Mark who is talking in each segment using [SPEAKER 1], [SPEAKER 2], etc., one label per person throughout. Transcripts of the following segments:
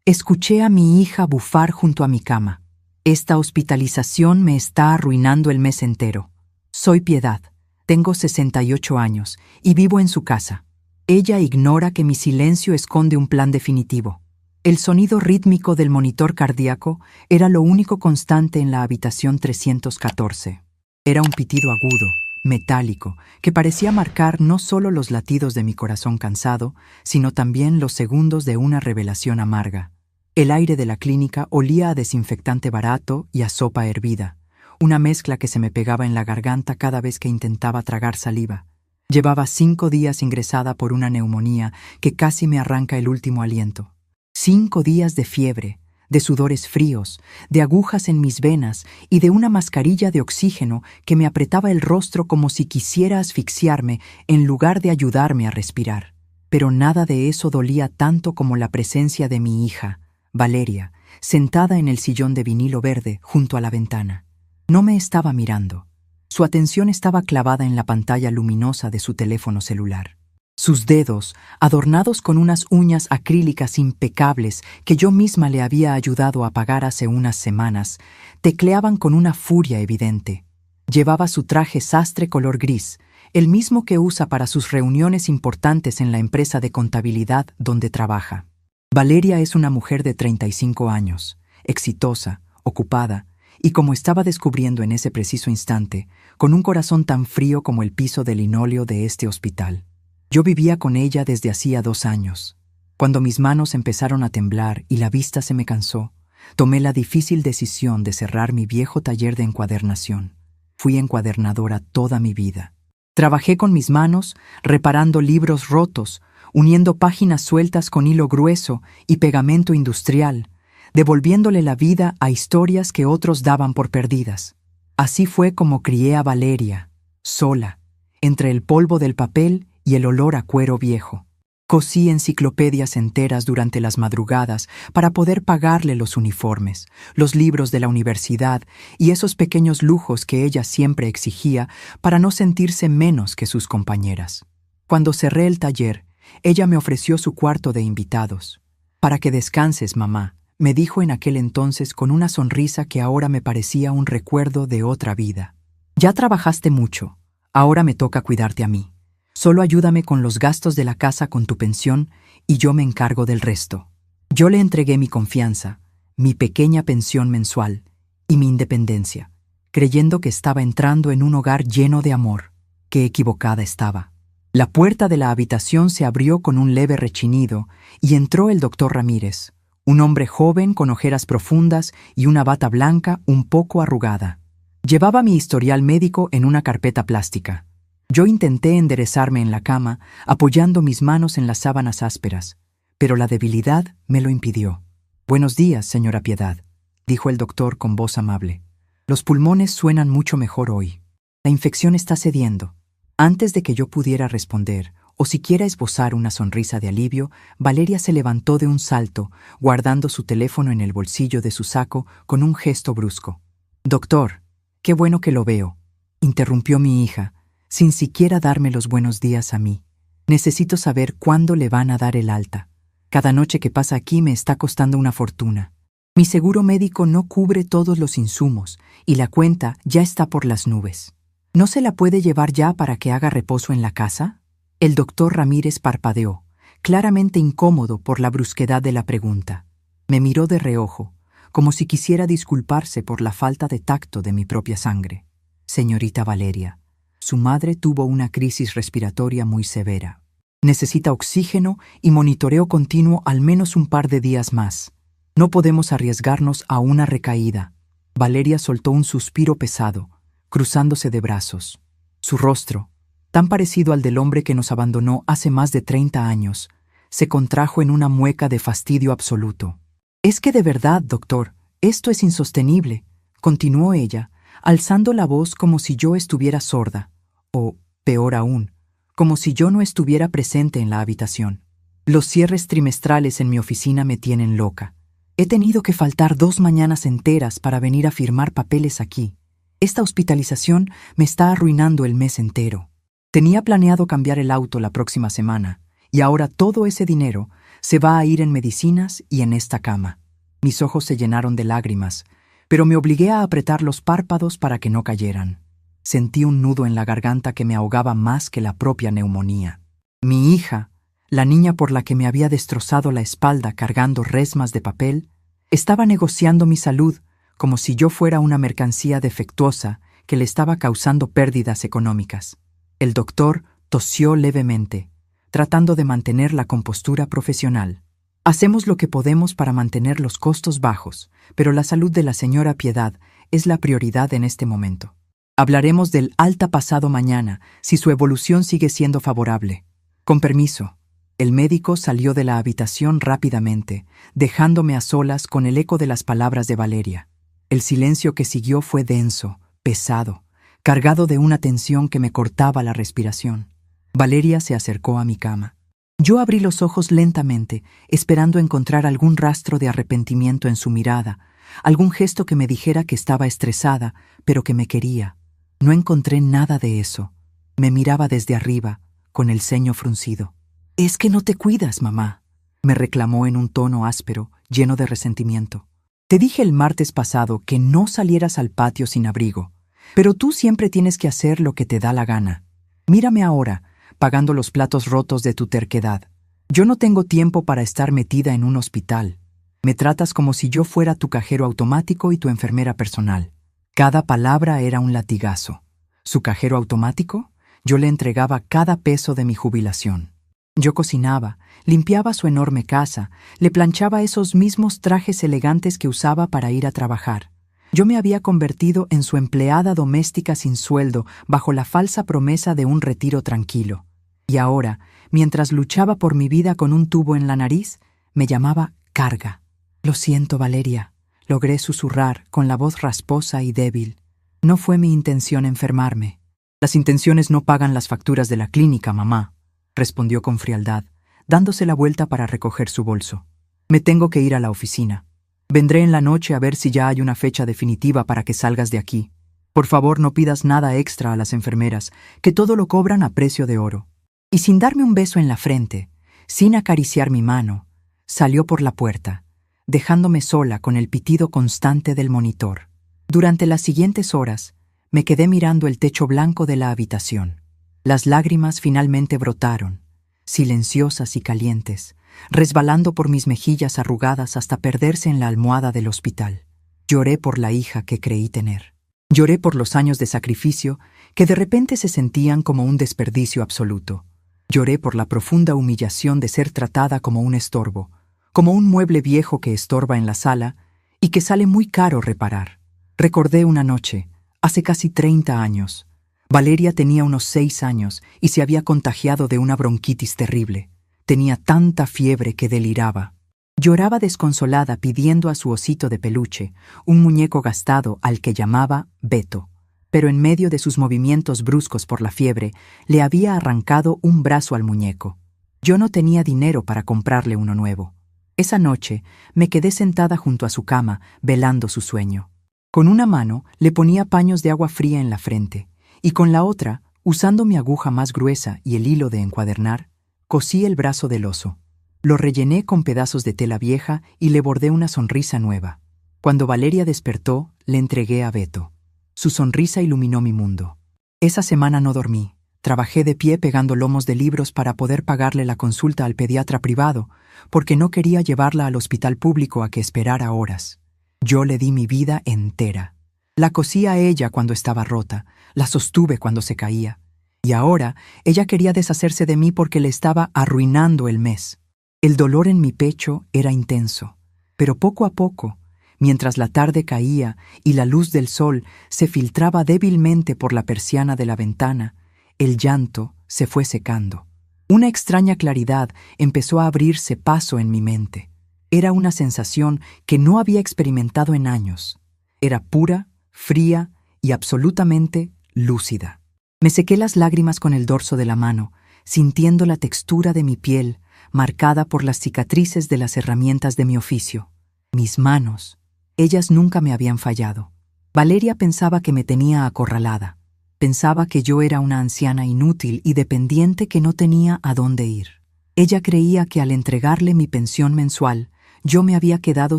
[SPEAKER 1] Escuché a mi hija bufar junto a mi cama. Esta hospitalización me está arruinando el mes entero. Soy Piedad, tengo 68 años y vivo en su casa. Ella ignora que mi silencio esconde un plan definitivo. El sonido rítmico del monitor cardíaco era lo único constante en la habitación 314. Era un pitido agudo, metálico, que parecía marcar no solo los latidos de mi corazón cansado, sino también los segundos de una revelación amarga. El aire de la clínica olía a desinfectante barato y a sopa hervida, una mezcla que se me pegaba en la garganta cada vez que intentaba tragar saliva. Llevaba 5 días ingresada por una neumonía que casi me arranca el último aliento. 5 días de fiebre, de sudores fríos, de agujas en mis venas y de una mascarilla de oxígeno que me apretaba el rostro como si quisiera asfixiarme en lugar de ayudarme a respirar. Pero nada de eso dolía tanto como la presencia de mi hija, Valeria, sentada en el sillón de vinilo verde junto a la ventana. No me estaba mirando. Su atención estaba clavada en la pantalla luminosa de su teléfono celular. Sus dedos, adornados con unas uñas acrílicas impecables que yo misma le había ayudado a apagar hace unas semanas, tecleaban con una furia evidente. Llevaba su traje sastre color gris, el mismo que usa para sus reuniones importantes en la empresa de contabilidad donde trabaja. Valeria es una mujer de 35 años, exitosa, ocupada, y como estaba descubriendo en ese preciso instante, con un corazón tan frío como el piso de linóleo de este hospital. Yo vivía con ella desde hacía 2 años. Cuando mis manos empezaron a temblar y la vista se me cansó, tomé la difícil decisión de cerrar mi viejo taller de encuadernación. Fui encuadernadora toda mi vida. Trabajé con mis manos, reparando libros rotos, uniendo páginas sueltas con hilo grueso y pegamento industrial, devolviéndole la vida a historias que otros daban por perdidas. Así fue como crié a Valeria, sola, entre el polvo del papel y el olor a cuero viejo. Cosí enciclopedias enteras durante las madrugadas para poder pagarle los uniformes, los libros de la universidad y esos pequeños lujos que ella siempre exigía para no sentirse menos que sus compañeras. Cuando cerré el taller, ella me ofreció su cuarto de invitados. «Para que descanses, mamá», me dijo en aquel entonces con una sonrisa que ahora me parecía un recuerdo de otra vida. «Ya trabajaste mucho, ahora me toca cuidarte a mí. Solo ayúdame con los gastos de la casa con tu pensión y yo me encargo del resto». Yo le entregué mi confianza, mi pequeña pensión mensual y mi independencia, creyendo que estaba entrando en un hogar lleno de amor. Qué equivocada estaba. La puerta de la habitación se abrió con un leve rechinido y entró el doctor Ramírez, un hombre joven con ojeras profundas y una bata blanca un poco arrugada. Llevaba mi historial médico en una carpeta plástica. Yo intenté enderezarme en la cama, apoyando mis manos en las sábanas ásperas, pero la debilidad me lo impidió. «Buenos días, señora Piedad», dijo el doctor con voz amable. «Los pulmones suenan mucho mejor hoy. La infección está cediendo». Antes de que yo pudiera responder, o siquiera esbozar una sonrisa de alivio, Valeria se levantó de un salto, guardando su teléfono en el bolsillo de su saco con un gesto brusco. «Doctor, qué bueno que lo veo», interrumpió mi hija, sin siquiera darme los buenos días a mí. «Necesito saber cuándo le van a dar el alta. Cada noche que pasa aquí me está costando una fortuna. Mi seguro médico no cubre todos los insumos y la cuenta ya está por las nubes. ¿No se la puede llevar ya para que haga reposo en la casa?» El doctor Ramírez parpadeó, claramente incómodo por la brusquedad de la pregunta. Me miró de reojo, como si quisiera disculparse por la falta de tacto de mi propia sangre. «Señorita Valeria, su madre tuvo una crisis respiratoria muy severa. Necesita oxígeno y monitoreo continuo al menos un par de días más. No podemos arriesgarnos a una recaída». Valeria soltó un suspiro pesado, cruzándose de brazos. Su rostro, tan parecido al del hombre que nos abandonó hace más de 30 años, se contrajo en una mueca de fastidio absoluto. «Es que de verdad, doctor, esto es insostenible», continuó ella, alzando la voz como si yo estuviera sorda, o, peor aún, como si yo no estuviera presente en la habitación. «Los cierres trimestrales en mi oficina me tienen loca. He tenido que faltar 2 mañanas enteras para venir a firmar papeles aquí. Esta hospitalización me está arruinando el mes entero. Tenía planeado cambiar el auto la próxima semana, y ahora todo ese dinero Se va a ir en medicinas y en esta cama. Mis ojos se llenaron de lágrimas, pero me obligué a apretar los párpados para que no cayeran. Sentí un nudo en la garganta que me ahogaba más que la propia neumonía. Mi hija, la niña por la que me había destrozado la espalda cargando resmas de papel, estaba negociando mi salud como si yo fuera una mercancía defectuosa que le estaba causando pérdidas económicas. El doctor tosió levemente, tratando de mantener la compostura profesional. Hacemos lo que podemos para mantener los costos bajos, pero la salud de la señora Piedad es la prioridad en este momento. Hablaremos del alta pasado mañana, si su evolución sigue siendo favorable. Con permiso. El médico salió de la habitación rápidamente, dejándome a solas con el eco de las palabras de Valeria. El silencio que siguió fue denso, pesado, cargado de una tensión que me cortaba la respiración. Valeria se acercó a mi cama. Yo abrí los ojos lentamente, esperando encontrar algún rastro de arrepentimiento en su mirada, algún gesto que me dijera que estaba estresada, pero que me quería. No encontré nada de eso. Me miraba desde arriba, con el ceño fruncido. «Es que no te cuidas, mamá», me reclamó en un tono áspero, lleno de resentimiento. «Te dije el martes pasado que no salieras al patio sin abrigo, pero tú siempre tienes que hacer lo que te da la gana. Mírame ahora, pagando los platos rotos de tu terquedad. Yo no tengo tiempo para estar metida en un hospital. Me tratas como si yo fuera tu cajero automático y tu enfermera personal». Cada palabra era un latigazo. ¿Su cajero automático? Yo le entregaba cada peso de mi jubilación. Yo cocinaba, limpiaba su enorme casa, le planchaba esos mismos trajes elegantes que usaba para ir a trabajar. Yo me había convertido en su empleada doméstica sin sueldo bajo la falsa promesa de un retiro tranquilo. Y ahora, mientras luchaba por mi vida con un tubo en la nariz, me llamaba carga. «Lo siento, Valeria», logré susurrar con la voz rasposa y débil. «No fue mi intención enfermarme». «Las intenciones no pagan las facturas de la clínica, mamá», respondió con frialdad, dándose la vuelta para recoger su bolso. «Me tengo que ir a la oficina. Vendré en la noche a ver si ya hay una fecha definitiva para que salgas de aquí. Por favor, no pidas nada extra a las enfermeras, que todo lo cobran a precio de oro». Y sin darme un beso en la frente, sin acariciar mi mano, salió por la puerta, dejándome sola con el pitido constante del monitor. Durante las siguientes horas, me quedé mirando el techo blanco de la habitación. Las lágrimas finalmente brotaron, silenciosas y calientes, resbalando por mis mejillas arrugadas hasta perderse en la almohada del hospital. Lloré por la hija que creí tener. Lloré por los años de sacrificio que de repente se sentían como un desperdicio absoluto. Lloré por la profunda humillación de ser tratada como un estorbo, como un mueble viejo que estorba en la sala y que sale muy caro reparar. Recordé una noche, hace casi 30 años. Valeria tenía unos 6 años y se había contagiado de una bronquitis terrible. Tenía tanta fiebre que deliraba. Lloraba desconsolada pidiendo a su osito de peluche, un muñeco gastado al que llamaba Beto. Pero en medio de sus movimientos bruscos por la fiebre, le había arrancado un brazo al muñeco. Yo no tenía dinero para comprarle uno nuevo. Esa noche me quedé sentada junto a su cama, velando su sueño. Con una mano le ponía paños de agua fría en la frente, y con la otra, usando mi aguja más gruesa y el hilo de encuadernar, cosí el brazo del oso. Lo rellené con pedazos de tela vieja y le bordé una sonrisa nueva. Cuando Valeria despertó, le entregué a Beto. Su sonrisa iluminó mi mundo. Esa semana no dormí. Trabajé de pie pegando lomos de libros para poder pagarle la consulta al pediatra privado, porque no quería llevarla al hospital público a que esperara horas. Yo le di mi vida entera. La cosí a ella cuando estaba rota, la sostuve cuando se caía. Y ahora ella quería deshacerse de mí porque le estaba arruinando el mes. El dolor en mi pecho era intenso, pero poco a poco, mientras la tarde caía y la luz del sol se filtraba débilmente por la persiana de la ventana, el llanto se fue secando. Una extraña claridad empezó a abrirse paso en mi mente. Era una sensación que no había experimentado en años. Era pura, fría y absolutamente lúcida. Me sequé las lágrimas con el dorso de la mano, sintiendo la textura de mi piel, marcada por las cicatrices de las herramientas de mi oficio. Mis manos, ellas nunca me habían fallado. Valeria pensaba que me tenía acorralada. Pensaba que yo era una anciana inútil y dependiente que no tenía a dónde ir. Ella creía que al entregarle mi pensión mensual, yo me había quedado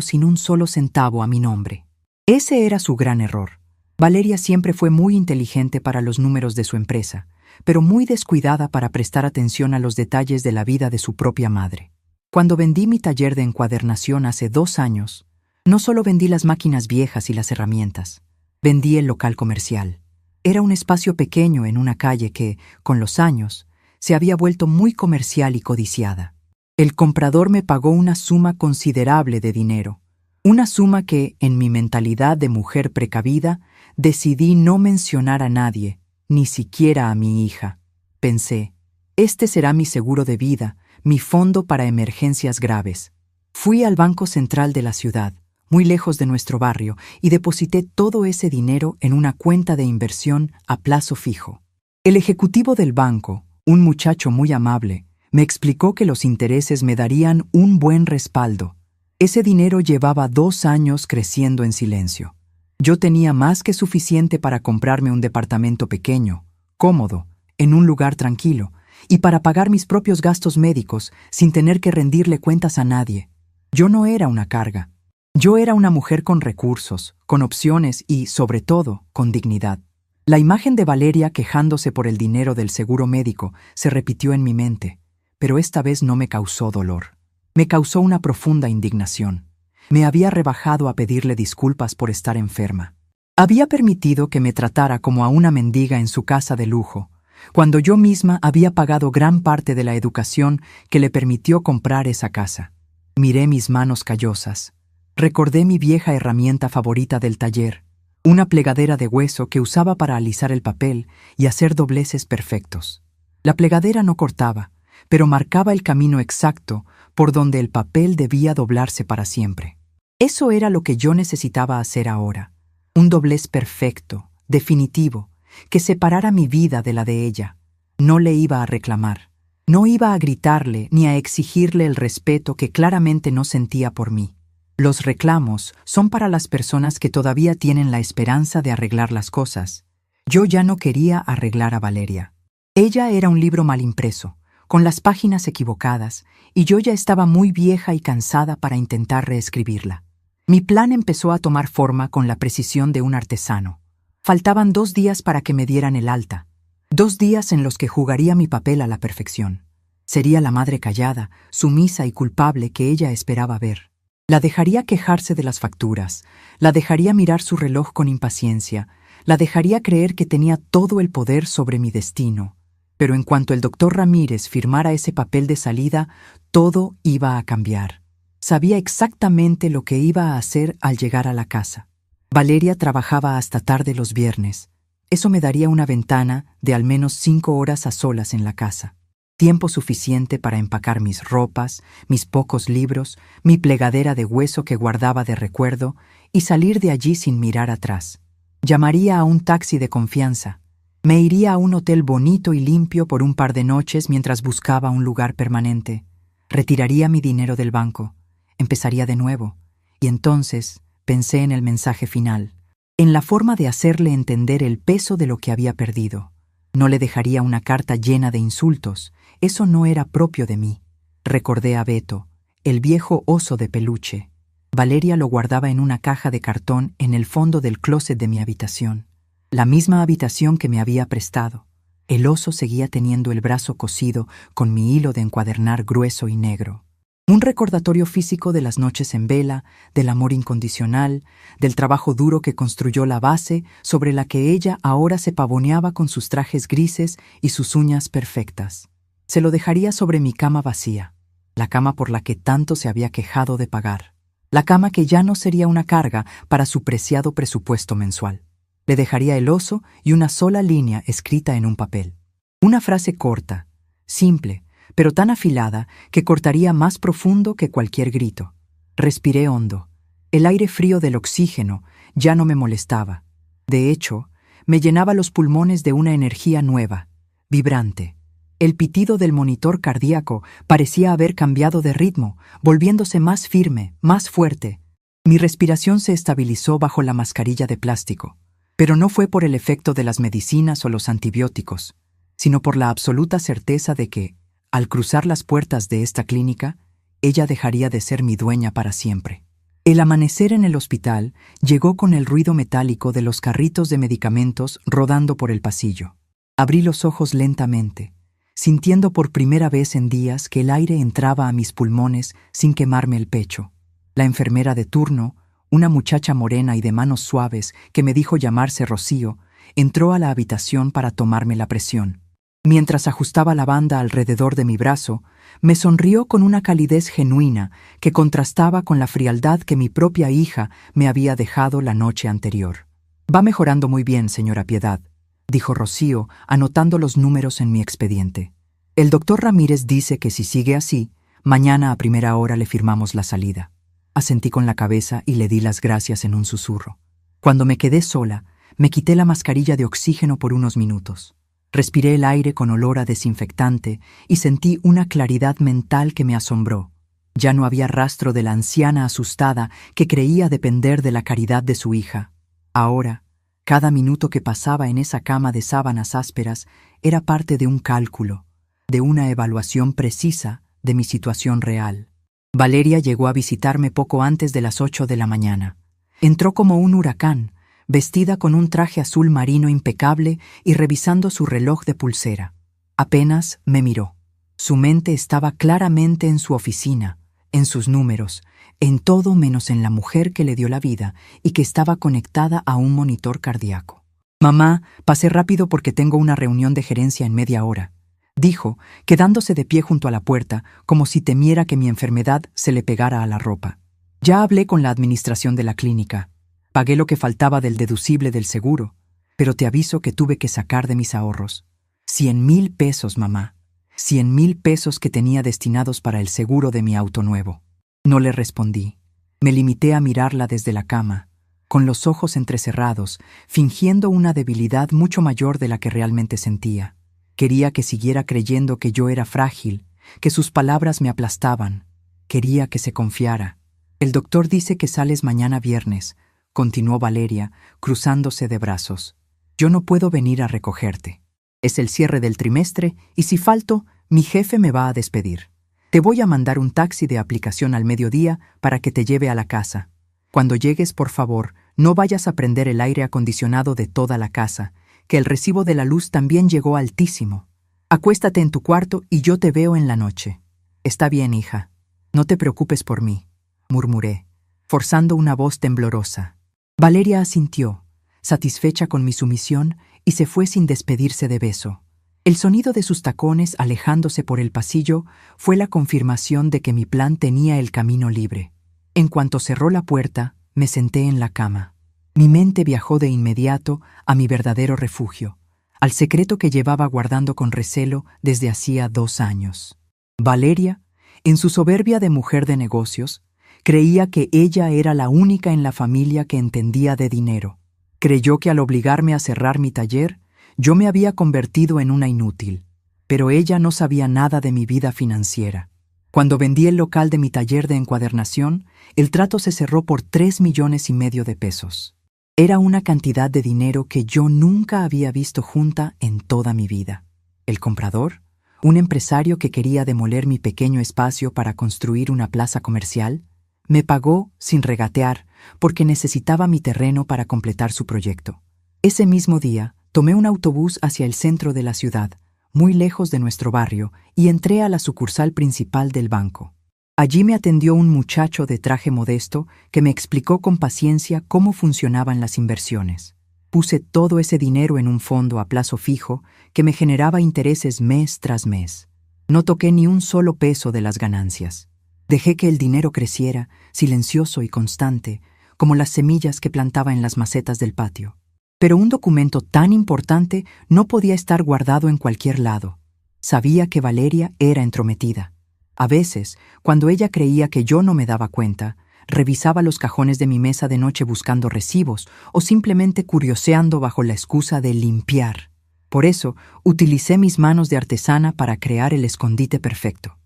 [SPEAKER 1] sin un solo centavo a mi nombre. Ese era su gran error. Valeria siempre fue muy inteligente para los números de su empresa, pero muy descuidada para prestar atención a los detalles de la vida de su propia madre. Cuando vendí mi taller de encuadernación hace 2 años, no solo vendí las máquinas viejas y las herramientas, vendí el local comercial. Era un espacio pequeño en una calle que, con los años, se había vuelto muy comercial y codiciada. El comprador me pagó una suma considerable de dinero, una suma que, en mi mentalidad de mujer precavida, decidí no mencionar a nadie, ni siquiera a mi hija. Pensé, este será mi seguro de vida, mi fondo para emergencias graves. Fui al Banco Central de la ciudad, muy lejos de nuestro barrio, y deposité todo ese dinero en una cuenta de inversión a plazo fijo. El ejecutivo del banco, un muchacho muy amable, me explicó que los intereses me darían un buen respaldo. Ese dinero llevaba 2 años creciendo en silencio. Yo tenía más que suficiente para comprarme un departamento pequeño, cómodo, en un lugar tranquilo, y para pagar mis propios gastos médicos sin tener que rendirle cuentas a nadie. Yo no era una carga. Yo era una mujer con recursos, con opciones y, sobre todo, con dignidad. La imagen de Valeria quejándose por el dinero del seguro médico se repitió en mi mente, pero esta vez no me causó dolor. Me causó una profunda indignación. Me había rebajado a pedirle disculpas por estar enferma. Había permitido que me tratara como a una mendiga en su casa de lujo, cuando yo misma había pagado gran parte de la educación que le permitió comprar esa casa. Miré mis manos callosas. Recordé mi vieja herramienta favorita del taller, una plegadera de hueso que usaba para alisar el papel y hacer dobleces perfectos. La plegadera no cortaba, pero marcaba el camino exacto por donde el papel debía doblarse para siempre. Eso era lo que yo necesitaba hacer ahora, un doblez perfecto, definitivo, que separara mi vida de la de ella. No le iba a reclamar, no iba a gritarle ni a exigirle el respeto que claramente no sentía por mí. Los reclamos son para las personas que todavía tienen la esperanza de arreglar las cosas. Yo ya no quería arreglar a Valeria. Ella era un libro mal impreso, con las páginas equivocadas, y yo ya estaba muy vieja y cansada para intentar reescribirla. Mi plan empezó a tomar forma con la precisión de un artesano. Faltaban 2 días para que me dieran el alta, 2 días en los que jugaría mi papel a la perfección. Sería la madre callada, sumisa y culpable que ella esperaba ver. La dejaría quejarse de las facturas, la dejaría mirar su reloj con impaciencia, la dejaría creer que tenía todo el poder sobre mi destino. Pero en cuanto el doctor Ramírez firmara ese papel de salida, todo iba a cambiar. Sabía exactamente lo que iba a hacer al llegar a la casa. Valeria trabajaba hasta tarde los viernes. Eso me daría una ventana de al menos 5 horas a solas en la casa. Tiempo suficiente para empacar mis ropas, mis pocos libros, mi plegadera de hueso que guardaba de recuerdo y salir de allí sin mirar atrás. Llamaría a un taxi de confianza. Me iría a un hotel bonito y limpio por un par de noches mientras buscaba un lugar permanente. Retiraría mi dinero del banco. Empezaría de nuevo. Y entonces pensé en el mensaje final, en la forma de hacerle entender el peso de lo que había perdido. No le dejaría una carta llena de insultos. Eso no era propio de mí. Recordé a Beto, el viejo oso de peluche. Valeria lo guardaba en una caja de cartón en el fondo del closet de mi habitación. La misma habitación que me había prestado. El oso seguía teniendo el brazo cosido con mi hilo de encuadernar grueso y negro. Un recordatorio físico de las noches en vela, del amor incondicional, del trabajo duro que construyó la base sobre la que ella ahora se pavoneaba con sus trajes grises y sus uñas perfectas. Se lo dejaría sobre mi cama vacía, la cama por la que tanto se había quejado de pagar, la cama que ya no sería una carga para su preciado presupuesto mensual. Le dejaría el oso y una sola línea escrita en un papel. Una frase corta, simple, pero tan afilada que cortaría más profundo que cualquier grito. Respiré hondo. El aire frío del oxígeno ya no me molestaba. De hecho, me llenaba los pulmones de una energía nueva, vibrante. El pitido del monitor cardíaco parecía haber cambiado de ritmo, volviéndose más firme, más fuerte. Mi respiración se estabilizó bajo la mascarilla de plástico, pero no fue por el efecto de las medicinas o los antibióticos, sino por la absoluta certeza de que, Al cruzar las puertas de esta clínica, ella dejaría de ser mi dueña para siempre. El amanecer en el hospital llegó con el ruido metálico de los carritos de medicamentos rodando por el pasillo. Abrí los ojos lentamente, sintiendo por primera vez en días que el aire entraba a mis pulmones sin quemarme el pecho. La enfermera de turno, una muchacha morena y de manos suaves que me dijo llamarse Rocío, entró a la habitación para tomarme la presión. Mientras ajustaba la banda alrededor de mi brazo, me sonrió con una calidez genuina que contrastaba con la frialdad que mi propia hija me había dejado la noche anterior. «Va mejorando muy bien, señora Piedad», dijo Rocío, anotando los números en mi expediente. «El doctor Ramírez dice que si sigue así, mañana a primera hora le firmamos la salida». Asentí con la cabeza y le di las gracias en un susurro. Cuando me quedé sola, me quité la mascarilla de oxígeno por unos minutos. Respiré el aire con olor a desinfectante y sentí una claridad mental que me asombró. Ya no había rastro de la anciana asustada que creía depender de la caridad de su hija. Ahora, cada minuto que pasaba en esa cama de sábanas ásperas era parte de un cálculo, de una evaluación precisa de mi situación real. Valeria llegó a visitarme poco antes de las 8 de la mañana. Entró como un huracán, vestida con un traje azul marino impecable y revisando su reloj de pulsera. Apenas me miró. Su mente estaba claramente en su oficina, en sus números, en todo menos en la mujer que le dio la vida y que estaba conectada a un monitor cardíaco. «Mamá, pasé rápido porque tengo una reunión de gerencia en media hora», dijo, quedándose de pie junto a la puerta, como si temiera que mi enfermedad se le pegara a la ropa. «Ya hablé con la administración de la clínica. Pagué lo que faltaba del deducible del seguro, pero te aviso que tuve que sacar de mis ahorros. 100,000 pesos, mamá. 100,000 pesos que tenía destinados para el seguro de mi auto nuevo». No le respondí. Me limité a mirarla desde la cama, con los ojos entrecerrados, fingiendo una debilidad mucho mayor de la que realmente sentía. Quería que siguiera creyendo que yo era frágil, que sus palabras me aplastaban. Quería que se confiara. «El doctor dice que sales mañana viernes», continuó Valeria, cruzándose de brazos. «Yo no puedo venir a recogerte. Es el cierre del trimestre y si falto, mi jefe me va a despedir. Te voy a mandar un taxi de aplicación al mediodía para que te lleve a la casa. Cuando llegues, por favor, no vayas a prender el aire acondicionado de toda la casa, que el recibo de la luz también llegó altísimo. Acuéstate en tu cuarto y yo te veo en la noche». «Está bien, hija. No te preocupes por mí», murmuré, forzando una voz temblorosa. Valeria asintió, satisfecha con mi sumisión, y se fue sin despedirse de beso. El sonido de sus tacones alejándose por el pasillo fue la confirmación de que mi plan tenía el camino libre. En cuanto cerró la puerta, me senté en la cama. Mi mente viajó de inmediato a mi verdadero refugio, al secreto que llevaba guardando con recelo desde hacía 2 años. Valeria, en su soberbia de mujer de negocios, creía que ella era la única en la familia que entendía de dinero. Creyó que al obligarme a cerrar mi taller, yo me había convertido en una inútil, pero ella no sabía nada de mi vida financiera. Cuando vendí el local de mi taller de encuadernación, el trato se cerró por 3,5 millones de pesos. Era una cantidad de dinero que yo nunca había visto junta en toda mi vida. El comprador, un empresario que quería demoler mi pequeño espacio para construir una plaza comercial, me pagó sin regatear porque necesitaba mi terreno para completar su proyecto. Ese mismo día, tomé un autobús hacia el centro de la ciudad, muy lejos de nuestro barrio, y entré a la sucursal principal del banco. Allí me atendió un muchacho de traje modesto que me explicó con paciencia cómo funcionaban las inversiones. Puse todo ese dinero en un fondo a plazo fijo que me generaba intereses mes tras mes. No toqué ni un solo peso de las ganancias. Dejé que el dinero creciera, silencioso y constante, como las semillas que plantaba en las macetas del patio. Pero un documento tan importante no podía estar guardado en cualquier lado. Sabía que Valeria era entrometida. A veces, cuando ella creía que yo no me daba cuenta, revisaba los cajones de mi mesa de noche buscando recibos o simplemente curioseando bajo la excusa de limpiar. Por eso, utilicé mis manos de artesana para crear el escondite perfecto.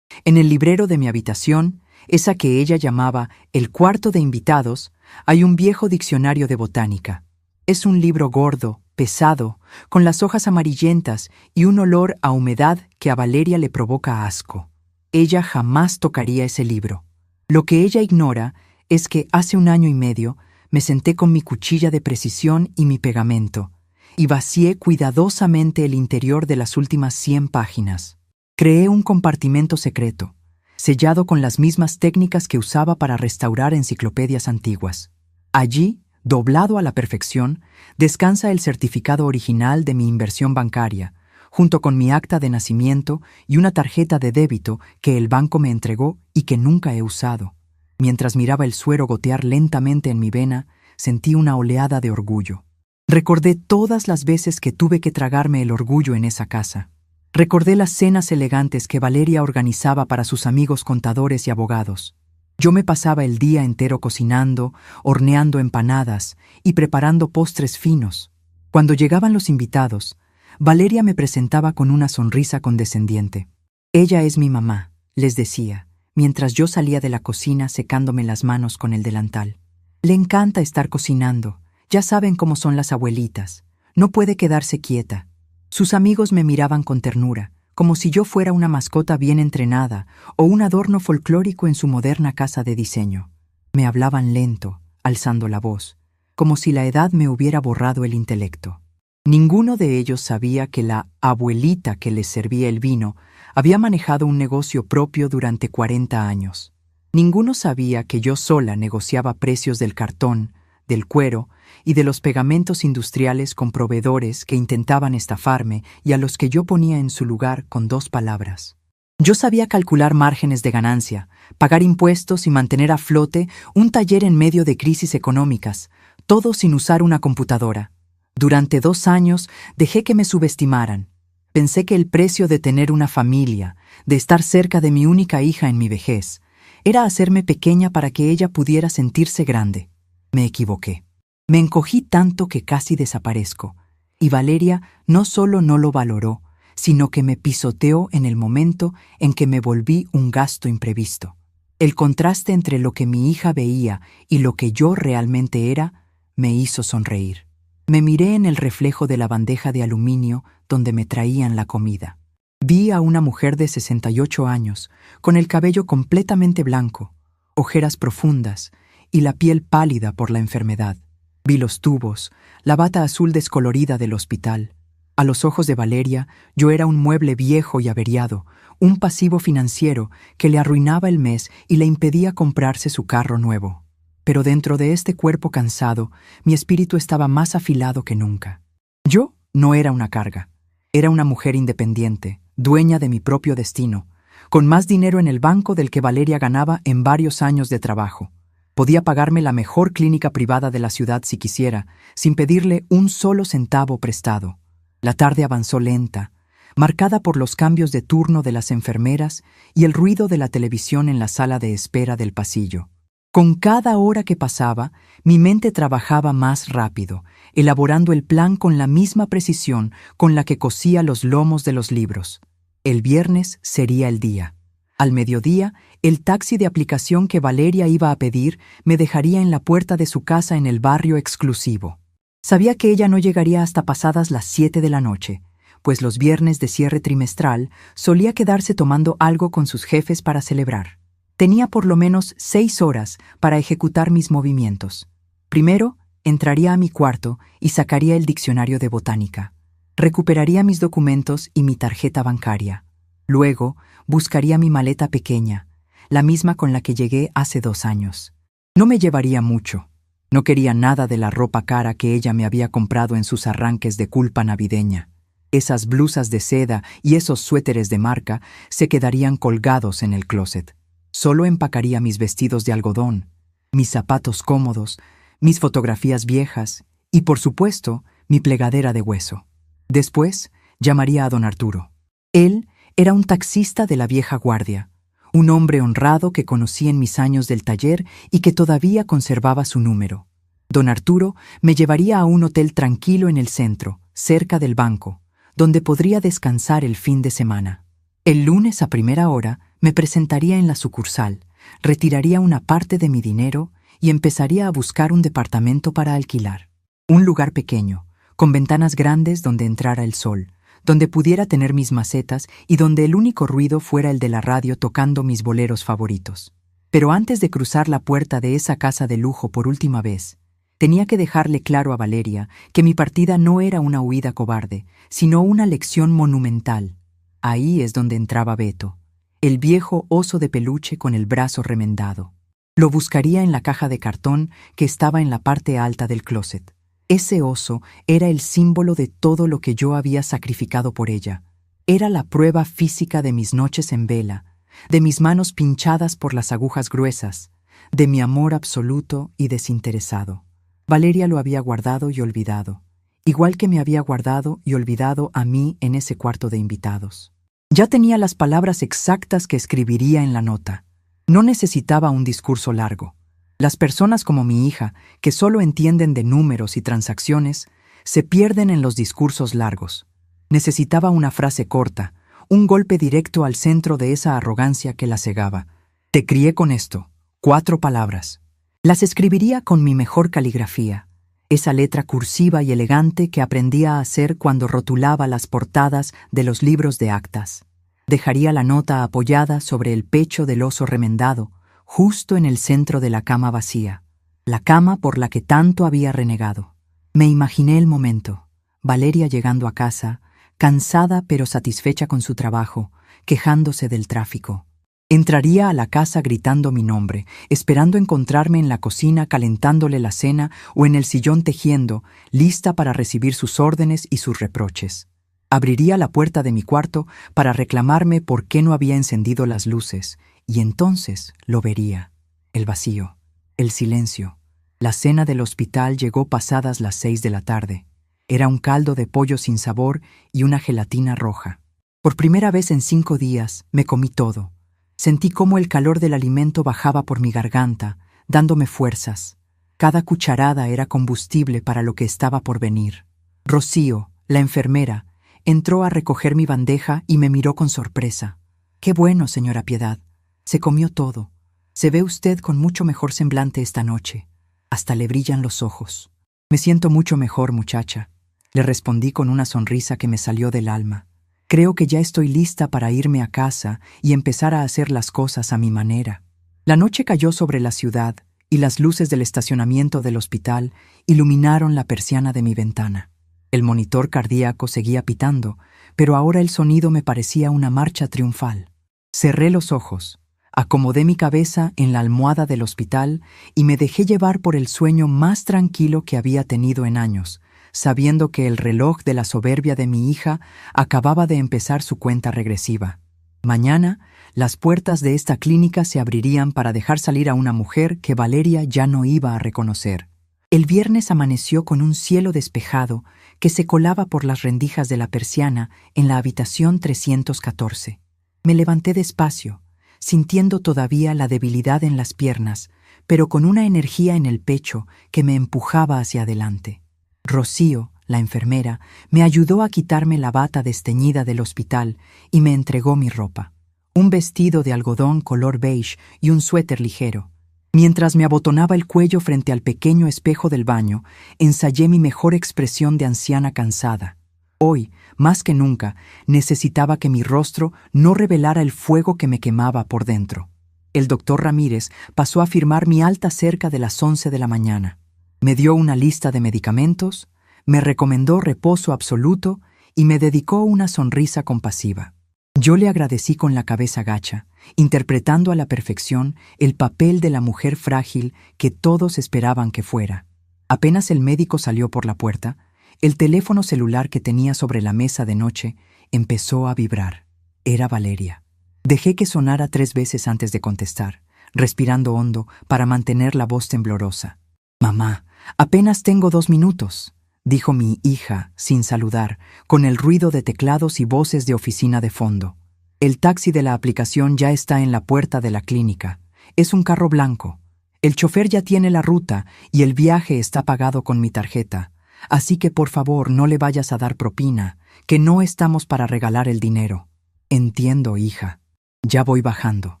[SPEAKER 1] En el librero de mi habitación, esa que ella llamaba el cuarto de invitados, hay un viejo diccionario de botánica. Es un libro gordo, pesado, con las hojas amarillentas y un olor a humedad que a Valeria le provoca asco. Ella jamás tocaría ese libro. Lo que ella ignora es que hace 1 año y medio me senté con mi cuchilla de precisión y mi pegamento, y vacié cuidadosamente el interior de las últimas 100 páginas. Creé un compartimento secreto, sellado con las mismas técnicas que usaba para restaurar enciclopedias antiguas. Allí, doblado a la perfección, descansa el certificado original de mi inversión bancaria, junto con mi acta de nacimiento y una tarjeta de débito que el banco me entregó y que nunca he usado. Mientras miraba el suero gotear lentamente en mi vena, sentí una oleada de orgullo. Recordé todas las veces que tuve que tragarme el orgullo en esa casa. Recordé las cenas elegantes que Valeria organizaba para sus amigos contadores y abogados. Yo me pasaba el día entero cocinando, horneando empanadas y preparando postres finos. Cuando llegaban los invitados, Valeria me presentaba con una sonrisa condescendiente. «Ella es mi mamá», les decía, mientras yo salía de la cocina secándome las manos con el delantal. «Le encanta estar cocinando. Ya saben cómo son las abuelitas. No puede quedarse quieta». Sus amigos me miraban con ternura, como si yo fuera una mascota bien entrenada o un adorno folclórico en su moderna casa de diseño. Me hablaban lento, alzando la voz, como si la edad me hubiera borrado el intelecto. Ninguno de ellos sabía que la abuelita que les servía el vino había manejado un negocio propio durante 40 años. Ninguno sabía que yo sola negociaba precios del cartón, del cuero y de los pegamentos industriales con proveedores que intentaban estafarme y a los que yo ponía en su lugar con 2 palabras. Yo sabía calcular márgenes de ganancia, pagar impuestos y mantener a flote un taller en medio de crisis económicas, todo sin usar una computadora. Durante 2 años dejé que me subestimaran. Pensé que el precio de tener una familia, de estar cerca de mi única hija en mi vejez, era hacerme pequeña para que ella pudiera sentirse grande. Me equivoqué. Me encogí tanto que casi desaparezco, y Valeria no solo no lo valoró, sino que me pisoteó en el momento en que me volví un gasto imprevisto. El contraste entre lo que mi hija veía y lo que yo realmente era me hizo sonreír. Me miré en el reflejo de la bandeja de aluminio donde me traían la comida. Vi a una mujer de 68 años, con el cabello completamente blanco, ojeras profundas y la piel pálida por la enfermedad. Vi los tubos, la bata azul descolorida del hospital. A los ojos de Valeria, yo era un mueble viejo y averiado, un pasivo financiero que le arruinaba el mes y le impedía comprarse su carro nuevo. Pero dentro de este cuerpo cansado, mi espíritu estaba más afilado que nunca. Yo no era una carga. Era una mujer independiente, dueña de mi propio destino, con más dinero en el banco del que Valeria ganaba en varios años de trabajo. Podía pagarme la mejor clínica privada de la ciudad si quisiera, sin pedirle un solo centavo prestado. La tarde avanzó lenta, marcada por los cambios de turno de las enfermeras y el ruido de la televisión en la sala de espera del pasillo. Con cada hora que pasaba, mi mente trabajaba más rápido, elaborando el plan con la misma precisión con la que cosía los lomos de los libros. El viernes sería el día. Al mediodía, el taxi de aplicación que Valeria iba a pedir me dejaría en la puerta de su casa en el barrio exclusivo. Sabía que ella no llegaría hasta pasadas las 7 de la noche, pues los viernes de cierre trimestral solía quedarse tomando algo con sus jefes para celebrar. Tenía por lo menos 6 horas para ejecutar mis movimientos. Primero, entraría a mi cuarto y sacaría el diccionario de botánica. Recuperaría mis documentos y mi tarjeta bancaria. Luego, buscaría mi maleta pequeña, la misma con la que llegué hace 2 años. No me llevaría mucho. No quería nada de la ropa cara que ella me había comprado en sus arranques de culpa navideña. Esas blusas de seda y esos suéteres de marca se quedarían colgados en el closet. Solo empacaría mis vestidos de algodón, mis zapatos cómodos, mis fotografías viejas y, por supuesto, mi plegadera de hueso. Después, llamaría a don Arturo. Él era un taxista de la vieja guardia, un hombre honrado que conocí en mis años del taller y que todavía conservaba su número. Don Arturo me llevaría a un hotel tranquilo en el centro, cerca del banco, donde podría descansar el fin de semana. El lunes a primera hora me presentaría en la sucursal, retiraría una parte de mi dinero y empezaría a buscar un departamento para alquilar. Un lugar pequeño, con ventanas grandes donde entrara el sol, donde pudiera tener mis macetas y donde el único ruido fuera el de la radio tocando mis boleros favoritos. Pero antes de cruzar la puerta de esa casa de lujo por última vez, tenía que dejarle claro a Valeria que mi partida no era una huida cobarde, sino una lección monumental. Ahí es donde entraba Beto, el viejo oso de peluche con el brazo remendado. Lo buscaría en la caja de cartón que estaba en la parte alta del closet. Ese oso era el símbolo de todo lo que yo había sacrificado por ella. Era la prueba física de mis noches en vela, de mis manos pinchadas por las agujas gruesas, de mi amor absoluto y desinteresado. Valeria lo había guardado y olvidado, igual que me había guardado y olvidado a mí en ese cuarto de invitados. Ya tenía las palabras exactas que escribiría en la nota. No necesitaba un discurso largo. Las personas como mi hija, que solo entienden de números y transacciones, se pierden en los discursos largos. Necesitaba una frase corta, un golpe directo al centro de esa arrogancia que la cegaba. Te crié con esto, 4 palabras. Las escribiría con mi mejor caligrafía, esa letra cursiva y elegante que aprendía a hacer cuando rotulaba las portadas de los libros de actas. Dejaría la nota apoyada sobre el pecho del oso remendado, justo en el centro de la cama vacía, la cama por la que tanto había renegado. Me imaginé el momento, Valeria llegando a casa, cansada pero satisfecha con su trabajo, quejándose del tráfico. Entraría a la casa gritando mi nombre, esperando encontrarme en la cocina calentándole la cena o en el sillón tejiendo, lista para recibir sus órdenes y sus reproches. Abriría la puerta de mi cuarto para reclamarme por qué no había encendido las luces, y entonces lo vería. El vacío, el silencio. La cena del hospital llegó pasadas las 6 de la tarde. Era un caldo de pollo sin sabor y una gelatina roja. Por primera vez en 5 días me comí todo. Sentí cómo el calor del alimento bajaba por mi garganta, dándome fuerzas. Cada cucharada era combustible para lo que estaba por venir. Rocío, la enfermera, entró a recoger mi bandeja y me miró con sorpresa. «Qué bueno, señora Piedad. Se comió todo. Se ve usted con mucho mejor semblante esta noche. Hasta le brillan los ojos». «Me siento mucho mejor, muchacha», le respondí con una sonrisa que me salió del alma. «Creo que ya estoy lista para irme a casa y empezar a hacer las cosas a mi manera». La noche cayó sobre la ciudad y las luces del estacionamiento del hospital iluminaron la persiana de mi ventana. El monitor cardíaco seguía pitando, pero ahora el sonido me parecía una marcha triunfal. Cerré los ojos, acomodé mi cabeza en la almohada del hospital y me dejé llevar por el sueño más tranquilo que había tenido en años, sabiendo que el reloj de la soberbia de mi hija acababa de empezar su cuenta regresiva. Mañana, las puertas de esta clínica se abrirían para dejar salir a una mujer que Valeria ya no iba a reconocer. El viernes amaneció con un cielo despejado que se colaba por las rendijas de la persiana en la habitación 314. Me levanté despacio, sintiendo todavía la debilidad en las piernas, pero con una energía en el pecho que me empujaba hacia adelante. Rocío, la enfermera, me ayudó a quitarme la bata desteñida del hospital y me entregó mi ropa. Un vestido de algodón color beige y un suéter ligero. Mientras me abotonaba el cuello frente al pequeño espejo del baño, ensayé mi mejor expresión de anciana cansada. Hoy, más que nunca, necesitaba que mi rostro no revelara el fuego que me quemaba por dentro. El doctor Ramírez pasó a firmar mi alta cerca de las 11 de la mañana. Me dio una lista de medicamentos, me recomendó reposo absoluto y me dedicó una sonrisa compasiva. Yo le agradecí con la cabeza gacha, interpretando a la perfección el papel de la mujer frágil que todos esperaban que fuera. Apenas el médico salió por la puerta, el teléfono celular que tenía sobre la mesa de noche empezó a vibrar. Era Valeria. Dejé que sonara 3 veces antes de contestar, respirando hondo para mantener la voz temblorosa. «Mamá, apenas tengo 2 minutos», dijo mi hija, sin saludar, con el ruido de teclados y voces de oficina de fondo. «El taxi de la aplicación ya está en la puerta de la clínica. Es un carro blanco. El chofer ya tiene la ruta y el viaje está pagado con mi tarjeta. Así que por favor no le vayas a dar propina, que no estamos para regalar el dinero». «Entiendo, hija. Ya voy bajando»,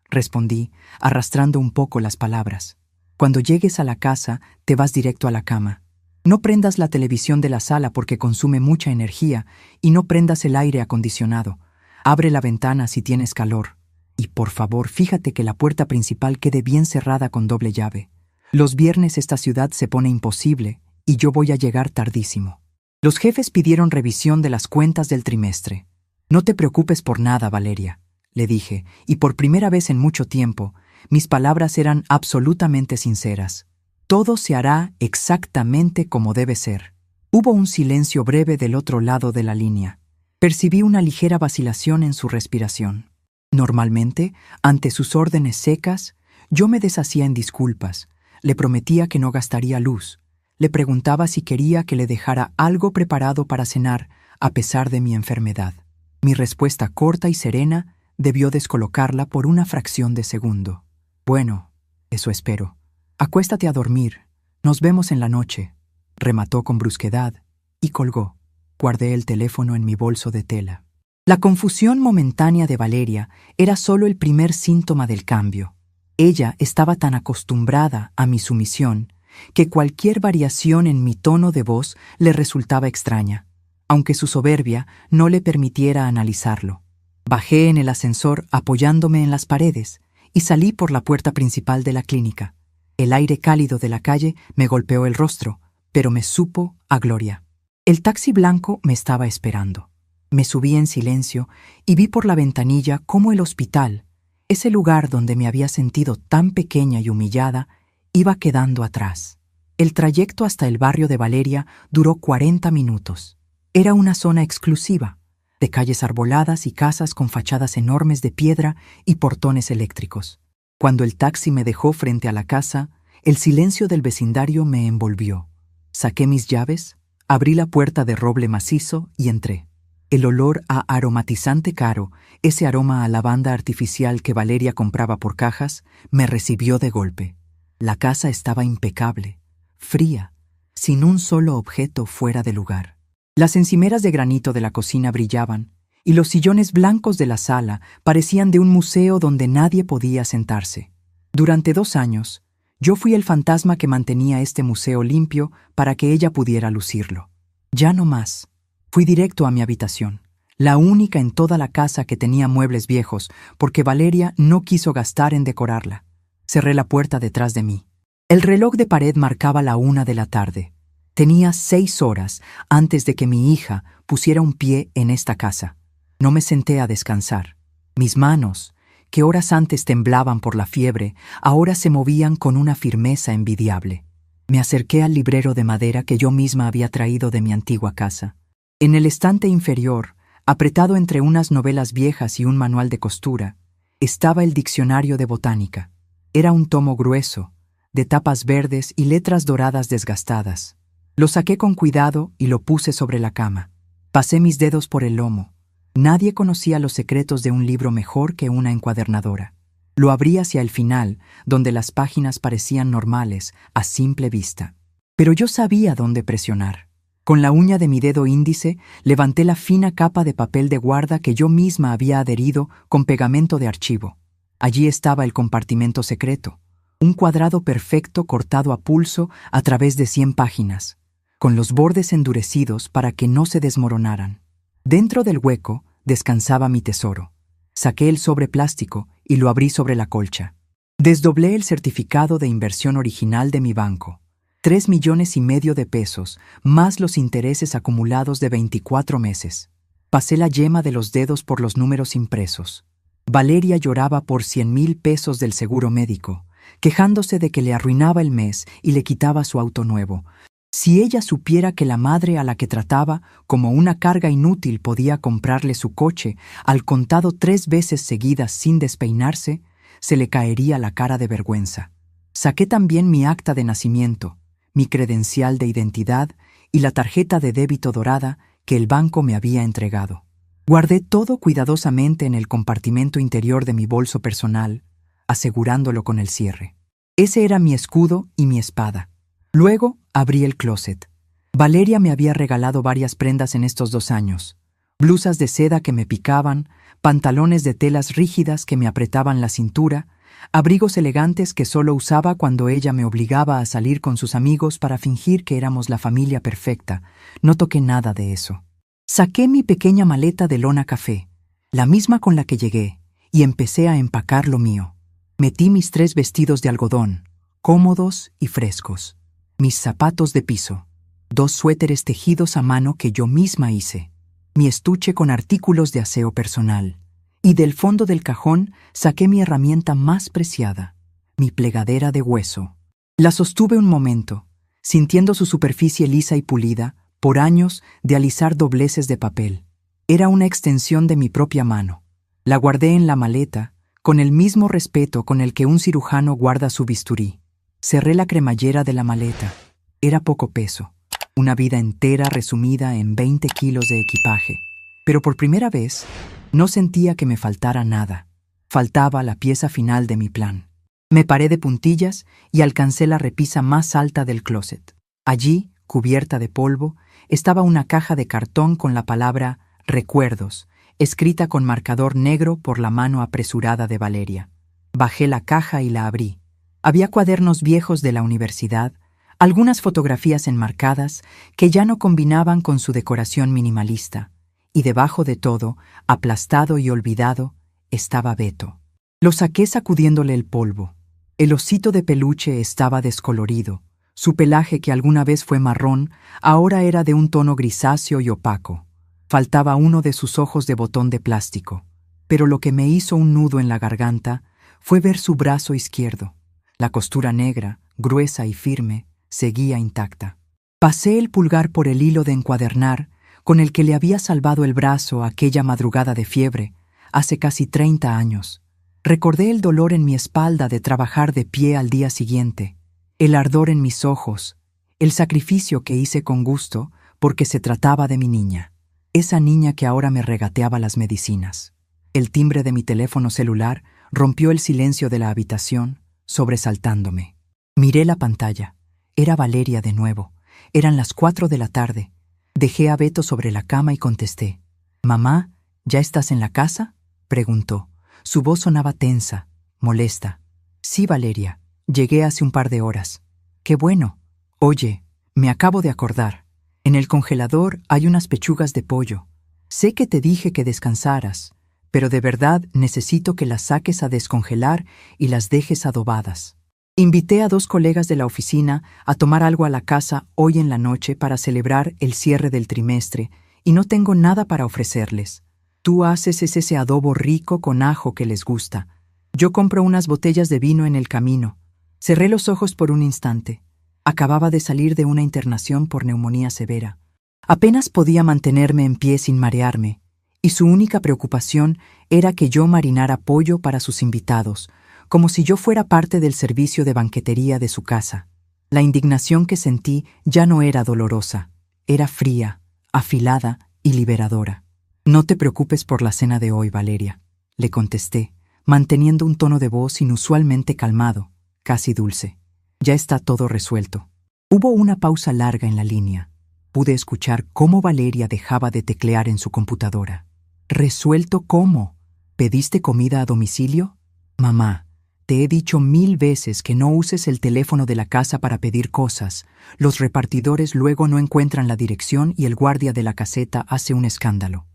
[SPEAKER 1] respondí, arrastrando un poco las palabras. «Cuando llegues a la casa, te vas directo a la cama». No prendas la televisión de la sala porque consume mucha energía y no prendas el aire acondicionado. Abre la ventana si tienes calor. Y por favor, fíjate que la puerta principal quede bien cerrada con doble llave. Los viernes esta ciudad se pone imposible y yo voy a llegar tardísimo. Los jefes pidieron revisión de las cuentas del trimestre. No te preocupes por nada, Valeria, le dije, y por primera vez en mucho tiempo, mis palabras eran absolutamente sinceras. Todo se hará exactamente como debe ser. Hubo un silencio breve del otro lado de la línea. Percibí una ligera vacilación en su respiración. Normalmente, ante sus órdenes secas, yo me deshacía en disculpas. Le prometía que no gastaría luz. Le preguntaba si quería que le dejara algo preparado para cenar, a pesar de mi enfermedad. Mi respuesta corta y serena debió descolocarla por una fracción de segundo. Bueno, eso espero. Acuéstate a dormir. Nos vemos en la noche, remató con brusquedad y colgó. Guardé el teléfono en mi bolso de tela. La confusión momentánea de Valeria era solo el primer síntoma del cambio. Ella estaba tan acostumbrada a mi sumisión que cualquier variación en mi tono de voz le resultaba extraña, aunque su soberbia no le permitiera analizarlo. Bajé en el ascensor apoyándome en las paredes y salí por la puerta principal de la clínica. El aire cálido de la calle me golpeó el rostro, pero me supo a gloria. El taxi blanco me estaba esperando. Me subí en silencio y vi por la ventanilla cómo el hospital, ese lugar donde me había sentido tan pequeña y humillada, iba quedando atrás. El trayecto hasta el barrio de Valeria duró 40 minutos. Era una zona exclusiva, de calles arboladas y casas con fachadas enormes de piedra y portones eléctricos. Cuando el taxi me dejó frente a la casa, el silencio del vecindario me envolvió. Saqué mis llaves, abrí la puerta de roble macizo y entré. El olor a aromatizante caro, ese aroma a lavanda artificial que Valeria compraba por cajas, me recibió de golpe. La casa estaba impecable, fría, sin un solo objeto fuera de lugar. Las encimeras de granito de la cocina brillaban, y los sillones blancos de la sala parecían de un museo donde nadie podía sentarse. Durante 2 años, yo fui el fantasma que mantenía este museo limpio para que ella pudiera lucirlo. Ya no más. Fui directo a mi habitación, la única en toda la casa que tenía muebles viejos, porque Valeria no quiso gastar en decorarla. Cerré la puerta detrás de mí. El reloj de pared marcaba la 1 de la tarde. Tenía 6 horas antes de que mi hija pusiera un pie en esta casa. No me senté a descansar. Mis manos, que horas antes temblaban por la fiebre, ahora se movían con una firmeza envidiable. Me acerqué al librero de madera que yo misma había traído de mi antigua casa. En el estante inferior, apretado entre unas novelas viejas y un manual de costura, estaba el diccionario de botánica. Era un tomo grueso, de tapas verdes y letras doradas desgastadas. Lo saqué con cuidado y lo puse sobre la cama. Pasé mis dedos por el lomo. Nadie conocía los secretos de un libro mejor que una encuadernadora. Lo abrí hacia el final, donde las páginas parecían normales, a simple vista. Pero yo sabía dónde presionar. Con la uña de mi dedo índice, levanté la fina capa de papel de guarda que yo misma había adherido con pegamento de archivo. Allí estaba el compartimento secreto, un cuadrado perfecto cortado a pulso a través de 100 páginas, con los bordes endurecidos para que no se desmoronaran. Dentro del hueco descansaba mi tesoro. Saqué el sobre plástico y lo abrí sobre la colcha. Desdoblé el certificado de inversión original de mi banco. 3,5 millones de pesos, más los intereses acumulados de 24 meses. Pasé la yema de los dedos por los números impresos. Valeria lloraba por 100,000 pesos del seguro médico, quejándose de que le arruinaba el mes y le quitaba su auto nuevo. Si ella supiera que la madre a la que trataba como una carga inútil podía comprarle su coche al contado 3 veces seguidas sin despeinarse, se le caería la cara de vergüenza. Saqué también mi acta de nacimiento, mi credencial de identidad y la tarjeta de débito dorada que el banco me había entregado. Guardé todo cuidadosamente en el compartimento interior de mi bolso personal, asegurándolo con el cierre. Ese era mi escudo y mi espada. Luego abrí el closet. Valeria me había regalado varias prendas en estos 2 años. Blusas de seda que me picaban, pantalones de telas rígidas que me apretaban la cintura, abrigos elegantes que solo usaba cuando ella me obligaba a salir con sus amigos para fingir que éramos la familia perfecta. No toqué nada de eso. Saqué mi pequeña maleta de lona café, la misma con la que llegué, y empecé a empacar lo mío. Metí mis 3 vestidos de algodón, cómodos y frescos, mis zapatos de piso, 2 suéteres tejidos a mano que yo misma hice, mi estuche con artículos de aseo personal, y del fondo del cajón saqué mi herramienta más preciada, mi plegadera de hueso. La sostuve un momento, sintiendo su superficie lisa y pulida, por años de alisar dobleces de papel. Era una extensión de mi propia mano. La guardé en la maleta, con el mismo respeto con el que un cirujano guarda su bisturí. Cerré la cremallera de la maleta. Era poco peso, una vida entera resumida en 20 kilos de equipaje. Pero por primera vez, no sentía que me faltara nada. Faltaba la pieza final de mi plan. Me paré de puntillas y alcancé la repisa más alta del closet. Allí, cubierta de polvo, estaba una caja de cartón con la palabra «Recuerdos», escrita con marcador negro por la mano apresurada de Valeria. Bajé la caja y la abrí. Había cuadernos viejos de la universidad, algunas fotografías enmarcadas que ya no combinaban con su decoración minimalista, y debajo de todo, aplastado y olvidado, estaba Beto. Lo saqué sacudiéndole el polvo. El osito de peluche estaba descolorido. Su pelaje, que alguna vez fue marrón, ahora era de un tono grisáceo y opaco. Faltaba uno de sus ojos de botón de plástico, pero lo que me hizo un nudo en la garganta fue ver su brazo izquierdo. La costura negra, gruesa y firme, seguía intacta. Pasé el pulgar por el hilo de encuadernar con el que le había salvado el brazo aquella madrugada de fiebre, hace casi 30 años. Recordé el dolor en mi espalda de trabajar de pie al día siguiente, el ardor en mis ojos, el sacrificio que hice con gusto porque se trataba de mi niña. Esa niña que ahora me regateaba las medicinas. El timbre de mi teléfono celular rompió el silencio de la habitación, sobresaltándome. Miré la pantalla. Era Valeria de nuevo. Eran las 4 de la tarde. Dejé a Beto sobre la cama y contesté. «Mamá, ¿ya estás en la casa?», preguntó. Su voz sonaba tensa, molesta. «Sí, Valeria. Llegué hace un par de horas». «Qué bueno. Oye, me acabo de acordar. En el congelador hay unas pechugas de pollo. Sé que te dije que descansaras, pero de verdad necesito que las saques a descongelar y las dejes adobadas. Invité a 2 colegas de la oficina a tomar algo a la casa hoy en la noche para celebrar el cierre del trimestre y no tengo nada para ofrecerles. Tú haces ese adobo rico con ajo que les gusta. Yo compro unas botellas de vino en el camino». Cerré los ojos por un instante. Acababa de salir de una internación por neumonía severa. Apenas podía mantenerme en pie sin marearme, y su única preocupación era que yo marinara pollo para sus invitados, como si yo fuera parte del servicio de banquetería de su casa. La indignación que sentí ya no era dolorosa, era fría, afilada y liberadora. «No te preocupes por la cena de hoy, Valeria», le contesté, manteniendo un tono de voz inusualmente calmado, casi dulce. «Ya está todo resuelto». Hubo una pausa larga en la línea. Pude escuchar cómo Valeria dejaba de teclear en su computadora. «¿Resuelto cómo? ¿Pediste comida a domicilio?» «Mamá, te he dicho 1000 veces que no uses el teléfono de la casa para pedir cosas. Los repartidores luego no encuentran la dirección y el guardia de la caseta hace un escándalo.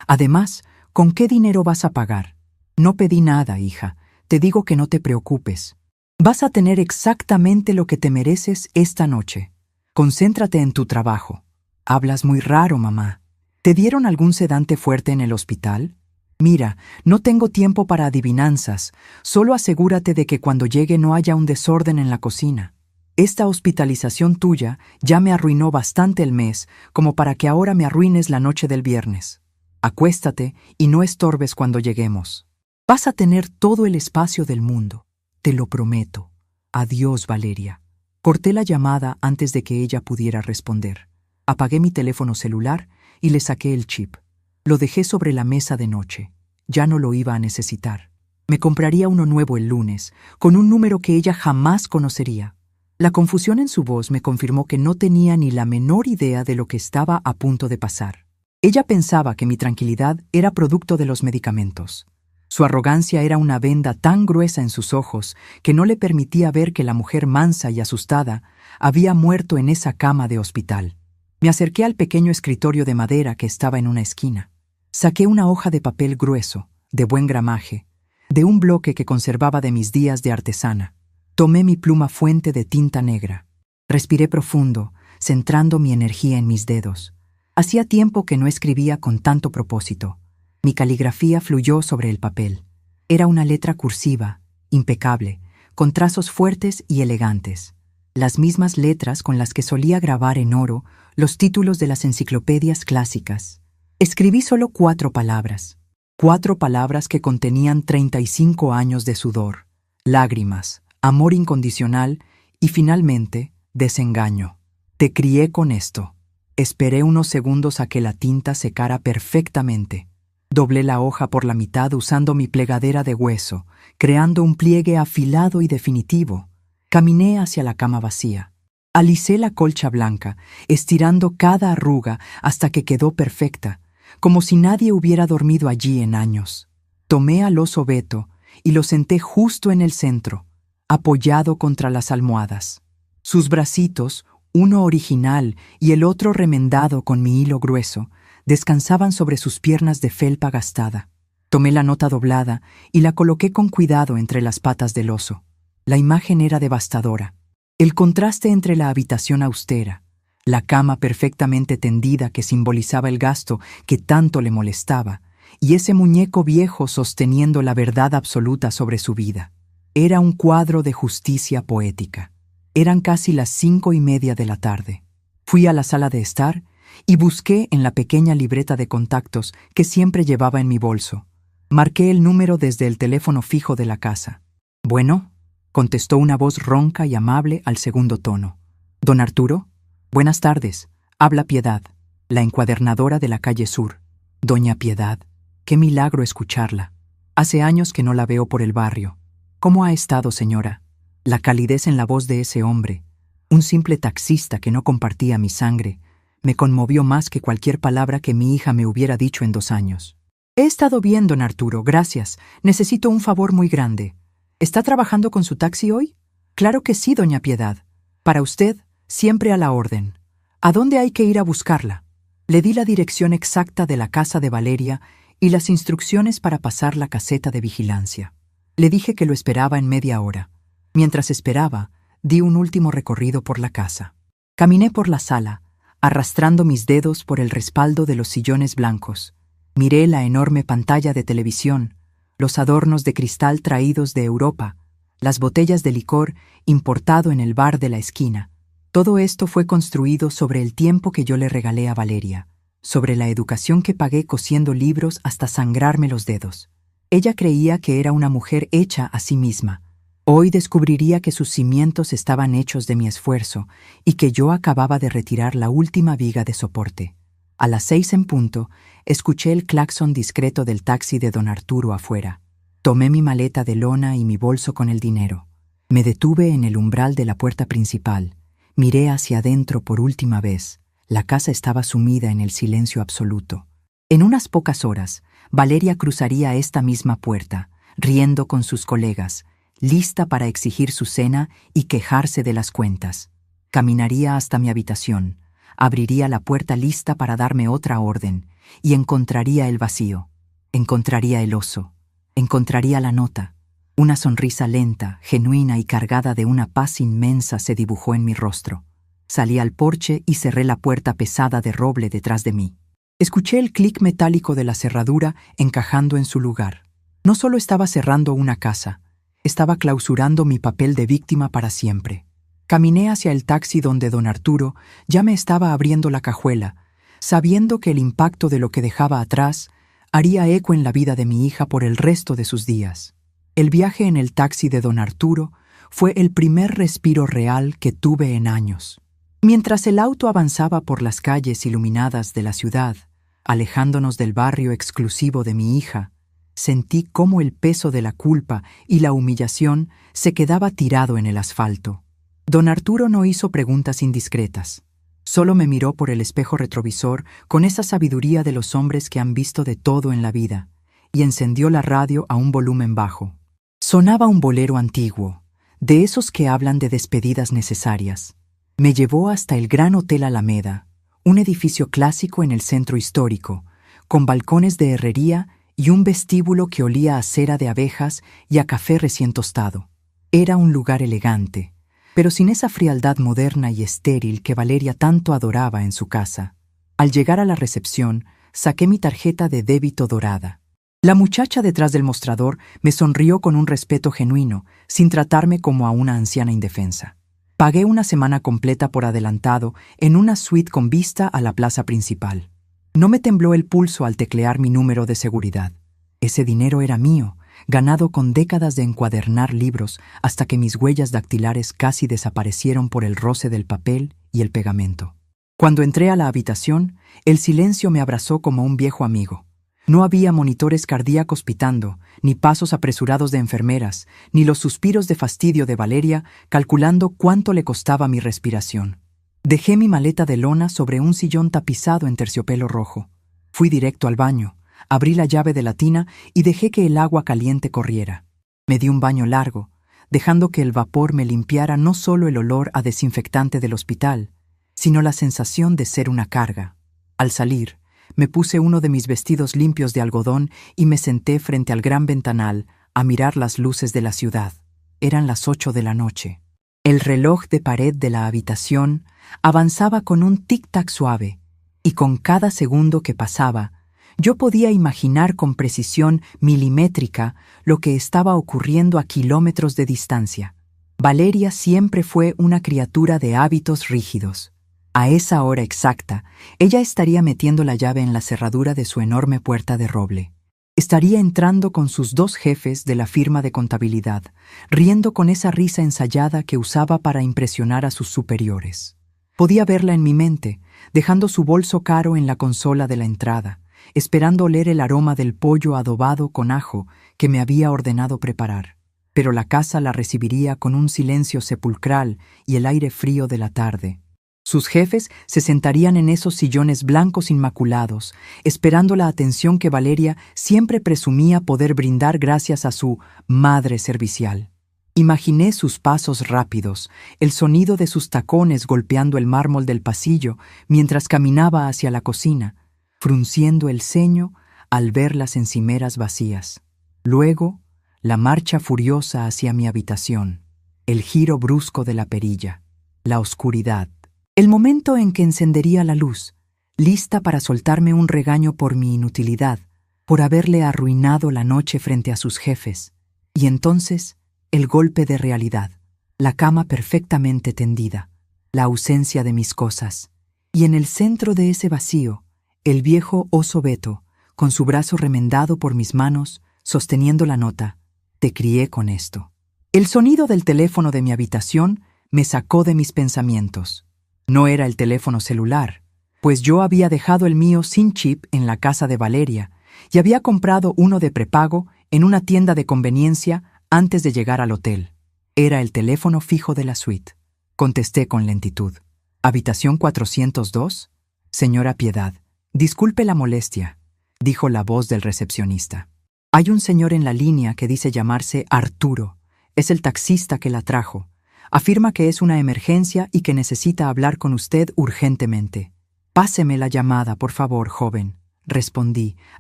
[SPEAKER 1] Además, ¿con qué dinero vas a pagar? No pedí nada, hija. Te digo que no te preocupes. Vas a tener exactamente lo que te mereces esta noche. Concéntrate en tu trabajo». «Hablas muy raro, mamá. ¿Te dieron algún sedante fuerte en el hospital? Mira, no tengo tiempo para adivinanzas. Solo asegúrate de que cuando llegue no haya un desorden en la cocina. Esta hospitalización tuya ya me arruinó bastante el mes, como para que ahora me arruines la noche del viernes. Acuéstate y no estorbes cuando lleguemos. Vas a tener todo el espacio del mundo. Te lo prometo. Adiós, Valeria». Corté la llamada antes de que ella pudiera responder. Apagué mi teléfono celular y le saqué el chip. Lo dejé sobre la mesa de noche. Ya no lo iba a necesitar. Me compraría uno nuevo el lunes, con un número que ella jamás conocería. La confusión en su voz me confirmó que no tenía ni la menor idea de lo que estaba a punto de pasar. Ella pensaba que mi tranquilidad era producto de los medicamentos. Su arrogancia era una venda tan gruesa en sus ojos que no le permitía ver que la mujer mansa y asustada había muerto en esa cama de hospital. Me acerqué al pequeño escritorio de madera que estaba en una esquina. Saqué una hoja de papel grueso, de buen gramaje, de un bloque que conservaba de mis días de artesana. Tomé mi pluma fuente de tinta negra. Respiré profundo, centrando mi energía en mis dedos. Hacía tiempo que no escribía con tanto propósito. Mi caligrafía fluyó sobre el papel. Era una letra cursiva, impecable, con trazos fuertes y elegantes. Las mismas letras con las que solía grabar en oro los títulos de las enciclopedias clásicas. Escribí solo 4 palabras. 4 palabras que contenían 35 años de sudor, lágrimas, amor incondicional y, finalmente, desengaño. Te crié con esto. Esperé unos segundos a que la tinta secara perfectamente. Doblé la hoja por la mitad usando mi plegadera de hueso, creando un pliegue afilado y definitivo. Caminé hacia la cama vacía. Alisé la colcha blanca, estirando cada arruga hasta que quedó perfecta, como si nadie hubiera dormido allí en años. Tomé al oso Beto y lo senté justo en el centro, apoyado contra las almohadas. Sus bracitos, uno original y el otro remendado con mi hilo grueso, descansaban sobre sus piernas de felpa gastada. Tomé la nota doblada y la coloqué con cuidado entre las patas del oso. La imagen era devastadora. El contraste entre la habitación austera, la cama perfectamente tendida que simbolizaba el gasto que tanto le molestaba, y ese muñeco viejo sosteniendo la verdad absoluta sobre su vida. Era un cuadro de justicia poética. Eran casi las 5:30 de la tarde. Fui a la sala de estar y busqué en la pequeña libreta de contactos que siempre llevaba en mi bolso. Marqué el número desde el teléfono fijo de la casa. «Bueno», contestó una voz ronca y amable al segundo tono. «¿Don Arturo? Buenas tardes. Habla Piedad, la encuadernadora de la calle Sur». «Doña Piedad, qué milagro escucharla. Hace años que no la veo por el barrio. ¿Cómo ha estado, señora?» La calidez en la voz de ese hombre, un simple taxista que no compartía mi sangre, me conmovió más que cualquier palabra que mi hija me hubiera dicho en 2 años. «He estado bien, don Arturo, gracias. Necesito un favor muy grande. ¿Está trabajando con su taxi hoy?» «Claro que sí, doña Piedad. Para usted, siempre a la orden. ¿A dónde hay que ir a buscarla?» Le di la dirección exacta de la casa de Valeria y las instrucciones para pasar la caseta de vigilancia. Le dije que lo esperaba en media hora. Mientras esperaba, di un último recorrido por la casa. Caminé por la sala, arrastrando mis dedos por el respaldo de los sillones blancos. Miré la enorme pantalla de televisión, los adornos de cristal traídos de Europa, las botellas de licor importado en el bar de la esquina. Todo esto fue construido sobre el tiempo que yo le regalé a Valeria, sobre la educación que pagué cosiendo libros hasta sangrarme los dedos. Ella creía que era una mujer hecha a sí misma. Hoy descubriría que sus cimientos estaban hechos de mi esfuerzo y que yo acababa de retirar la última viga de soporte. A las 6 en punto, escuché el claxon discreto del taxi de don Arturo afuera. Tomé mi maleta de lona y mi bolso con el dinero. Me detuve en el umbral de la puerta principal. Miré hacia adentro por última vez. La casa estaba sumida en el silencio absoluto. En unas pocas horas, Valeria cruzaría esta misma puerta, riendo con sus colegas, lista para exigir su cena y quejarse de las cuentas. Caminaría hasta mi habitación, abriría la puerta lista para darme otra orden, y encontraría el vacío, encontraría el oso, encontraría la nota. Una sonrisa lenta, genuina y cargada de una paz inmensa se dibujó en mi rostro. Salí al porche y cerré la puerta pesada de roble detrás de mí. Escuché el clic metálico de la cerradura encajando en su lugar. No solo estaba cerrando una casa, estaba clausurando mi papel de víctima para siempre. Caminé hacia el taxi donde don Arturo ya me estaba abriendo la cajuela, sabiendo que el impacto de lo que dejaba atrás haría eco en la vida de mi hija por el resto de sus días. El viaje en el taxi de don Arturo fue el primer respiro real que tuve en años. Mientras el auto avanzaba por las calles iluminadas de la ciudad, alejándonos del barrio exclusivo de mi hija, sentí cómo el peso de la culpa y la humillación se quedaba tirado en el asfalto. Don Arturo no hizo preguntas indiscretas. Solo me miró por el espejo retrovisor con esa sabiduría de los hombres que han visto de todo en la vida y encendió la radio a un volumen bajo. Sonaba un bolero antiguo, de esos que hablan de despedidas necesarias. Me llevó hasta el Gran Hotel Alameda, un edificio clásico en el centro histórico, con balcones de herrería y un vestíbulo que olía a cera de abejas y a café recién tostado. Era un lugar elegante, pero sin esa frialdad moderna y estéril que Valeria tanto adoraba en su casa. Al llegar a la recepción, saqué mi tarjeta de débito dorada. La muchacha detrás del mostrador me sonrió con un respeto genuino, sin tratarme como a una anciana indefensa. Pagué una semana completa por adelantado en una suite con vista a la plaza principal. No me tembló el pulso al teclear mi número de seguridad. Ese dinero era mío, ganado con décadas de encuadernar libros hasta que mis huellas dactilares casi desaparecieron por el roce del papel y el pegamento. Cuando entré a la habitación, el silencio me abrazó como un viejo amigo. No había monitores cardíacos pitando, ni pasos apresurados de enfermeras, ni los suspiros de fastidio de Valeria calculando cuánto le costaba mi respiración. Dejé mi maleta de lona sobre un sillón tapizado en terciopelo rojo. Fui directo al baño, abrí la llave de la tina y dejé que el agua caliente corriera. Me di un baño largo, dejando que el vapor me limpiara no solo el olor a desinfectante del hospital, sino la sensación de ser una carga. Al salir, me puse uno de mis vestidos limpios de algodón y me senté frente al gran ventanal a mirar las luces de la ciudad. Eran las 8 de la noche. El reloj de pared de la habitación avanzaba con un tic-tac suave, y con cada segundo que pasaba, yo podía imaginar con precisión milimétrica lo que estaba ocurriendo a kilómetros de distancia. Valeria siempre fue una criatura de hábitos rígidos. A esa hora exacta, ella estaría metiendo la llave en la cerradura de su enorme puerta de roble. Estaría entrando con sus 2 jefes de la firma de contabilidad, riendo con esa risa ensayada que usaba para impresionar a sus superiores. Podía verla en mi mente, dejando su bolso caro en la consola de la entrada, esperando oler el aroma del pollo adobado con ajo que me había ordenado preparar. Pero la casa la recibiría con un silencio sepulcral y el aire frío de la tarde. Sus jefes se sentarían en esos sillones blancos inmaculados, esperando la atención que Valeria siempre presumía poder brindar gracias a su madre servicial. Imaginé sus pasos rápidos, el sonido de sus tacones golpeando el mármol del pasillo mientras caminaba hacia la cocina, frunciendo el ceño al ver las encimeras vacías. Luego, la marcha furiosa hacia mi habitación, el giro brusco de la perilla, la oscuridad. El momento en que encendería la luz, lista para soltarme un regaño por mi inutilidad, por haberle arruinado la noche frente a sus jefes. Y entonces, el golpe de realidad, la cama perfectamente tendida, la ausencia de mis cosas. Y en el centro de ese vacío, el viejo oso Beto, con su brazo remendado por mis manos, sosteniendo la nota: «Te crié con esto». El sonido del teléfono de mi habitación me sacó de mis pensamientos. No era el teléfono celular, pues yo había dejado el mío sin chip en la casa de Valeria y había comprado uno de prepago en una tienda de conveniencia antes de llegar al hotel. Era el teléfono fijo de la suite. Contesté con lentitud. «¿Habitación 402? Señora Piedad, disculpe la molestia», dijo la voz del recepcionista. «Hay un señor en la línea que dice llamarse Arturo. Es el taxista que la trajo. Afirma que es una emergencia y que necesita hablar con usted urgentemente». «Páseme la llamada, por favor, joven», respondí,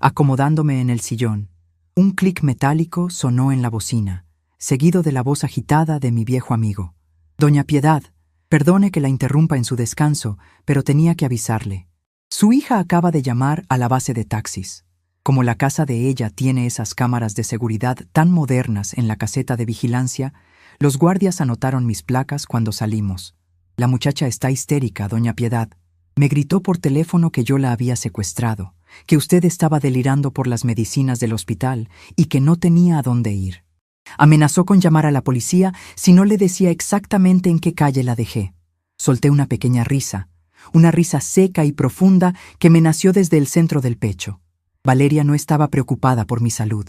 [SPEAKER 1] acomodándome en el sillón. Un clic metálico sonó en la bocina, seguido de la voz agitada de mi viejo amigo. «Doña Piedad, perdone que la interrumpa en su descanso, pero tenía que avisarle. Su hija acaba de llamar a la base de taxis. Como la casa de ella tiene esas cámaras de seguridad tan modernas en la caseta de vigilancia, los guardias anotaron mis placas cuando salimos. La muchacha está histérica, doña Piedad. Me gritó por teléfono que yo la había secuestrado, que usted estaba delirando por las medicinas del hospital y que no tenía a dónde ir. Amenazó con llamar a la policía si no le decía exactamente en qué calle la dejé». Solté una pequeña risa, una risa seca y profunda que me nació desde el centro del pecho. Valeria no estaba preocupada por mi salud.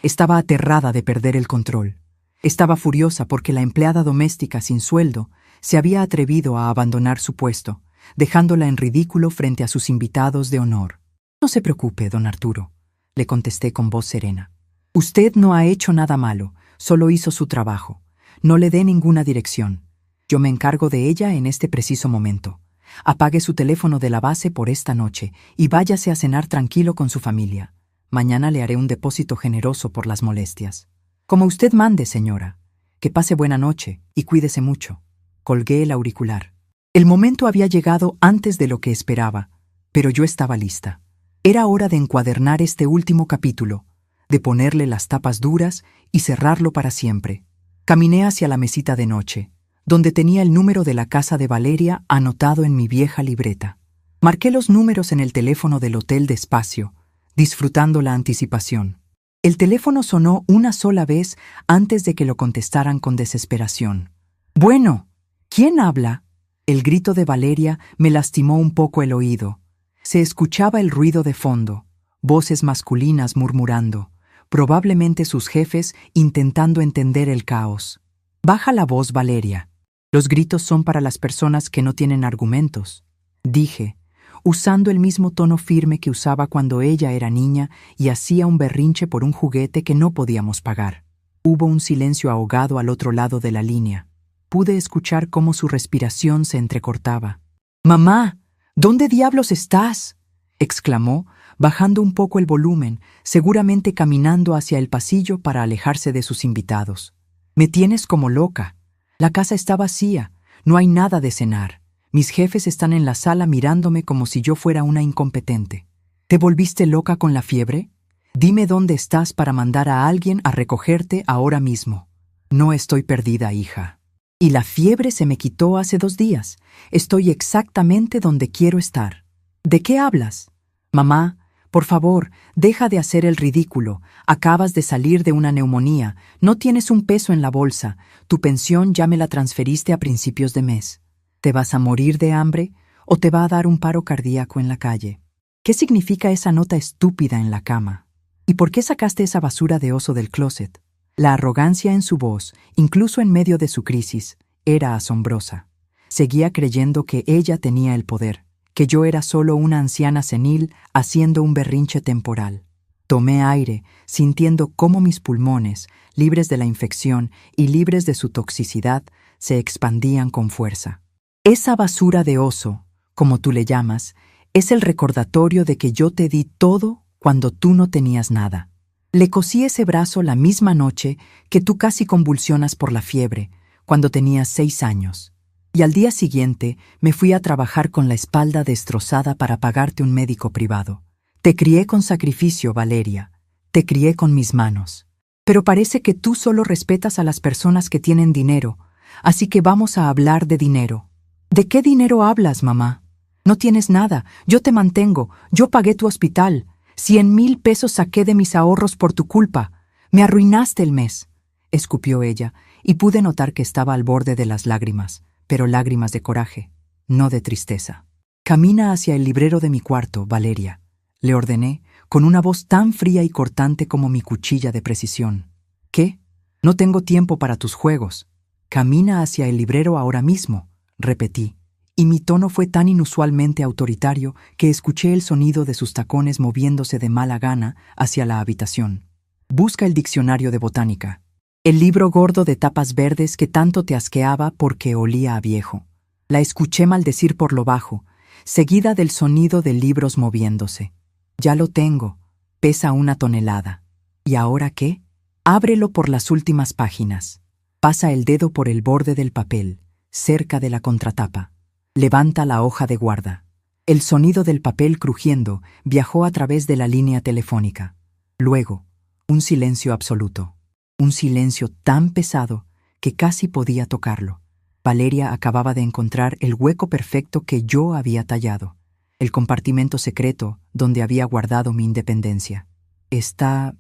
[SPEAKER 1] Estaba aterrada de perder el control. Estaba furiosa porque la empleada doméstica sin sueldo se había atrevido a abandonar su puesto, dejándola en ridículo frente a sus invitados de honor. «No se preocupe, don Arturo. le contesté con voz serena. Usted no ha hecho nada malo, solo hizo su trabajo. No le dé ninguna dirección. Yo me encargo de ella en este preciso momento. Apague su teléfono de la base por esta noche y váyase a cenar tranquilo con su familia. Mañana le haré un depósito generoso por las molestias. Como usted mande, señora. Que pase buena noche y cuídese mucho. Colgué el auricular. El momento había llegado antes de lo que esperaba, pero yo estaba lista. Era hora de encuadernar este último capítulo, de ponerle las tapas duras y cerrarlo para siempre. Caminé hacia la mesita de noche, donde tenía el número de la casa de Valeria anotado en mi vieja libreta. Marqué los números en el teléfono del hotel despacio, disfrutando la anticipación. El teléfono sonó una sola vez antes de que lo contestaran con desesperación. «Bueno, ¿quién habla?» El grito de Valeria me lastimó un poco el oído. Se escuchaba el ruido de fondo, voces masculinas murmurando, probablemente sus jefes intentando entender el caos. «Baja la voz, Valeria. Los gritos son para las personas que no tienen argumentos», dije, usando el mismo tono firme que usaba cuando ella era niña y hacía un berrinche por un juguete que no podíamos pagar. Hubo un silencio ahogado al otro lado de la línea. Pude escuchar cómo su respiración se entrecortaba. «Mamá, ¿dónde diablos estás?», exclamó, bajando un poco el volumen, seguramente caminando hacia el pasillo para alejarse de sus invitados. «Me tienes como loca. La casa está vacía, no hay nada de cenar. Mis jefes están en la sala mirándome como si yo fuera una incompetente. ¿Te volviste loca con la fiebre? Dime dónde estás para mandar a alguien a recogerte ahora mismo». «No estoy perdida, hija. Y la fiebre se me quitó hace 2 días. Estoy exactamente donde quiero estar». «¿De qué hablas?» «Mamá, por favor, deja de hacer el ridículo. Acabas de salir de una neumonía. No tienes un peso en la bolsa. Tu pensión ya me la transferiste a principios de mes. ¿Te vas a morir de hambre o te va a dar un paro cardíaco en la calle? ¿Qué significa esa nota estúpida en la cama? ¿Y por qué sacaste esa basura de oso del closet?» La arrogancia en su voz, incluso en medio de su crisis, era asombrosa. Seguía creyendo que ella tenía el poder, que yo era solo una anciana senil haciendo un berrinche temporal. Tomé aire, sintiendo cómo mis pulmones, libres de la infección y libres de su toxicidad, se expandían con fuerza. Esa basura de oso, como tú le llamas, es el recordatorio de que yo te di todo cuando tú no tenías nada. Le cosí ese brazo la misma noche que tú casi convulsionas por la fiebre, cuando tenías 6 años. Y al día siguiente me fui a trabajar con la espalda destrozada para pagarte un médico privado. Te crié con sacrificio, Valeria. Te crié con mis manos. Pero parece que tú solo respetas a las personas que tienen dinero, así que vamos a hablar de dinero. ¿De qué dinero hablas, mamá? No tienes nada, yo te mantengo, yo pagué tu hospital. 100,000 pesos saqué de mis ahorros por tu culpa. Me arruinaste el mes», escupió ella, y pude notar que estaba al borde de las lágrimas, pero lágrimas de coraje, no de tristeza. «Camina hacia el librero de mi cuarto, Valeria», le ordené, con una voz tan fría y cortante como mi cuchilla de precisión. «¿Qué? No tengo tiempo para tus juegos. Camina hacia el librero ahora mismo», repetí, y mi tono fue tan inusualmente autoritario que escuché el sonido de sus tacones moviéndose de mala gana hacia la habitación. «Busca el diccionario de botánica. El libro gordo de tapas verdes que tanto te asqueaba porque olía a viejo». La escuché maldecir por lo bajo, seguida del sonido de libros moviéndose. «Ya lo tengo. Pesa 1 tonelada. ¿Y ahora qué? Ábrelo por las últimas páginas. Pasa el dedo por el borde del papel, cerca de la contratapa. Levanta la hoja de guarda». El sonido del papel crujiendo viajó a través de la línea telefónica. Luego, un silencio absoluto. Un silencio tan pesado que casi podía tocarlo. Valeria acababa de encontrar el hueco perfecto que yo había tallado, el compartimento secreto donde había guardado mi independencia. Está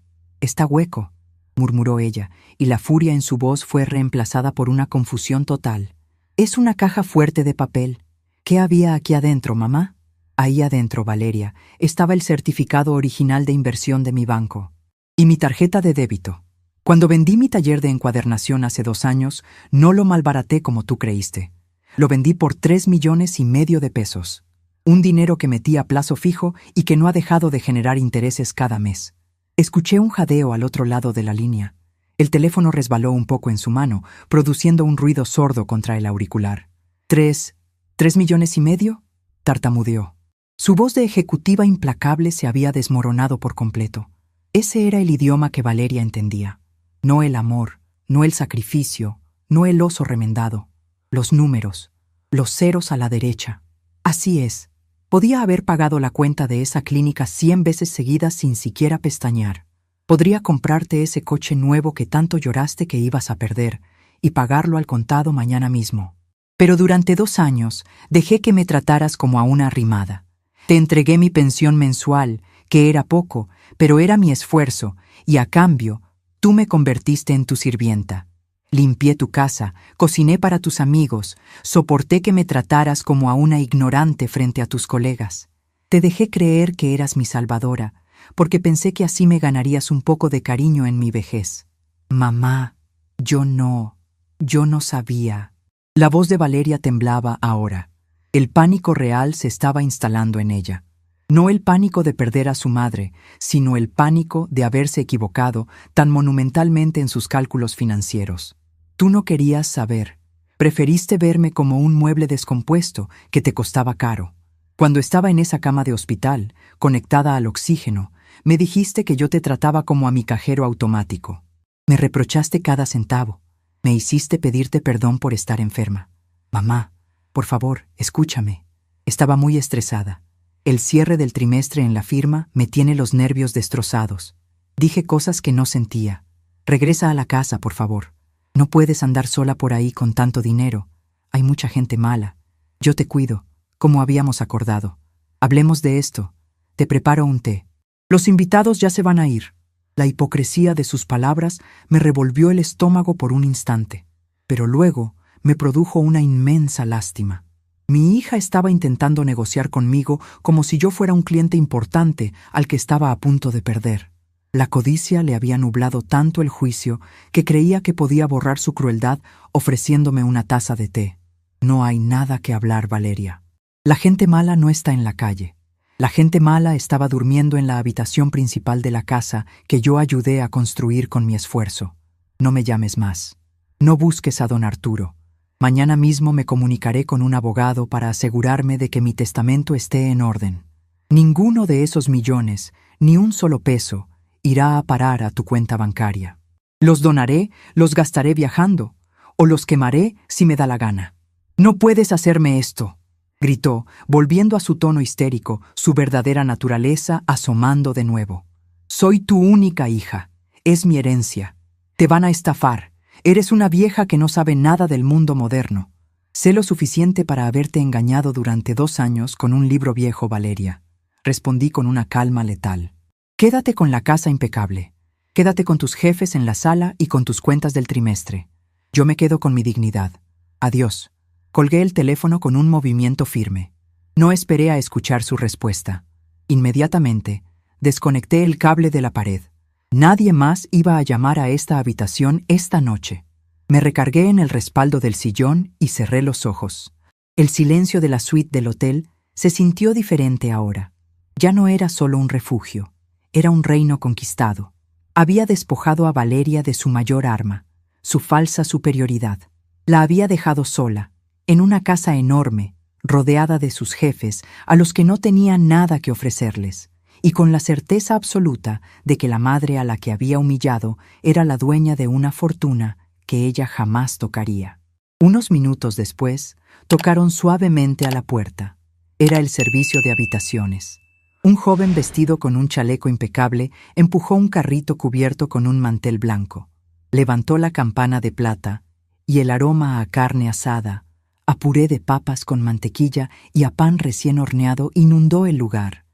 [SPEAKER 1] hueco», murmuró ella, y la furia en su voz fue reemplazada por una confusión total. «Es una caja fuerte de papel. ¿Qué había aquí adentro, mamá?» «Ahí adentro, Valeria, estaba el certificado original de inversión de mi banco. Y mi tarjeta de débito. Cuando vendí mi taller de encuadernación hace 2 años, no lo malbaraté como tú creíste. Lo vendí por 3,5 millones de pesos. Un dinero que metí a plazo fijo y que no ha dejado de generar intereses cada mes. Escuché un jadeo al otro lado de la línea. El teléfono resbaló un poco en su mano, produciendo un ruido sordo contra el auricular. ¿3 millones y medio? Tartamudeó. Su voz de ejecutiva implacable se había desmoronado por completo. Ese era el idioma que Valeria entendía. No el amor, no el sacrificio, no el oso remendado. Los números, los ceros a la derecha. Así es. Podía haber pagado la cuenta de esa clínica 100 veces seguidas sin siquiera pestañear. Podría comprarte ese coche nuevo que tanto lloraste que ibas a perder y pagarlo al contado mañana mismo. Pero durante 2 años dejé que me trataras como a una arrimada. Te entregué mi pensión mensual, que era poco, pero era mi esfuerzo, y a cambio, tú me convertiste en tu sirvienta. Limpié tu casa, cociné para tus amigos, soporté que me trataras como a una ignorante frente a tus colegas. Te dejé creer que eras mi salvadora, porque pensé que así me ganarías un poco de cariño en mi vejez. Mamá, yo no sabía. La voz de Valeria temblaba ahora. El pánico real se estaba instalando en ella. No el pánico de perder a su madre, sino el pánico de haberse equivocado tan monumentalmente en sus cálculos financieros. Tú no querías saber. Preferiste verme como un mueble descompuesto que te costaba caro. Cuando estaba en esa cama de hospital, conectada al oxígeno, me dijiste que yo te trataba como a mi cajero automático. Me reprochaste cada centavo. Me hiciste pedirte perdón por estar enferma. Mamá, por favor, escúchame. Estaba muy estresada. El cierre del trimestre en la firma me tiene los nervios destrozados. Dije cosas que no sentía. Regresa a la casa, por favor. No puedes andar sola por ahí con tanto dinero. Hay mucha gente mala. Yo te cuido, como habíamos acordado. Hablemos de esto. Te preparo un té. Los invitados ya se van a ir. La hipocresía de sus palabras me revolvió el estómago por un instante, pero luego me produjo una inmensa lástima. Mi hija estaba intentando negociar conmigo como si yo fuera un cliente importante al que estaba a punto de perder. La codicia le había nublado tanto el juicio que creía que podía borrar su crueldad ofreciéndome una taza de té. No hay nada que hablar, Valeria. La gente mala no está en la calle. La gente mala estaba durmiendo en la habitación principal de la casa que yo ayudé a construir con mi esfuerzo. No me llames más. No busques a don Arturo. Mañana mismo me comunicaré con un abogado para asegurarme de que mi testamento esté en orden. Ninguno de esos millones, ni un solo peso, irá a parar a tu cuenta bancaria. Los donaré, los gastaré viajando, o los quemaré si me da la gana. No puedes hacerme esto, gritó, volviendo a su tono histérico, su verdadera naturaleza asomando de nuevo. Soy tu única hija, es mi herencia. Te van a estafar. Eres una vieja que no sabe nada del mundo moderno. Sé lo suficiente para haberte engañado durante 2 años con un libro viejo, Valeria. Respondí con una calma letal. Quédate con la casa impecable. Quédate con tus jefes en la sala y con tus cuentas del trimestre. Yo me quedo con mi dignidad. Adiós. Colgué el teléfono con un movimiento firme. No esperé a escuchar su respuesta. Inmediatamente, desconecté el cable de la pared. Nadie más iba a llamar a esta habitación esta noche. Me recargué en el respaldo del sillón y cerré los ojos. El silencio de la suite del hotel se sintió diferente ahora. Ya no era solo un refugio, era un reino conquistado. Había despojado a Valeria de su mayor arma, su falsa superioridad. La había dejado sola, en una casa enorme, rodeada de sus jefes, a los que no tenía nada que ofrecerles, y con la certeza absoluta de que la madre a la que había humillado era la dueña de una fortuna que ella jamás tocaría. Unos minutos después, tocaron suavemente a la puerta. Era el servicio de habitaciones. Un joven vestido con un chaleco impecable empujó un carrito cubierto con un mantel blanco. Levantó la campana de plata y el aroma a carne asada, a puré de papas con mantequilla y a pan recién horneado inundó el lugar.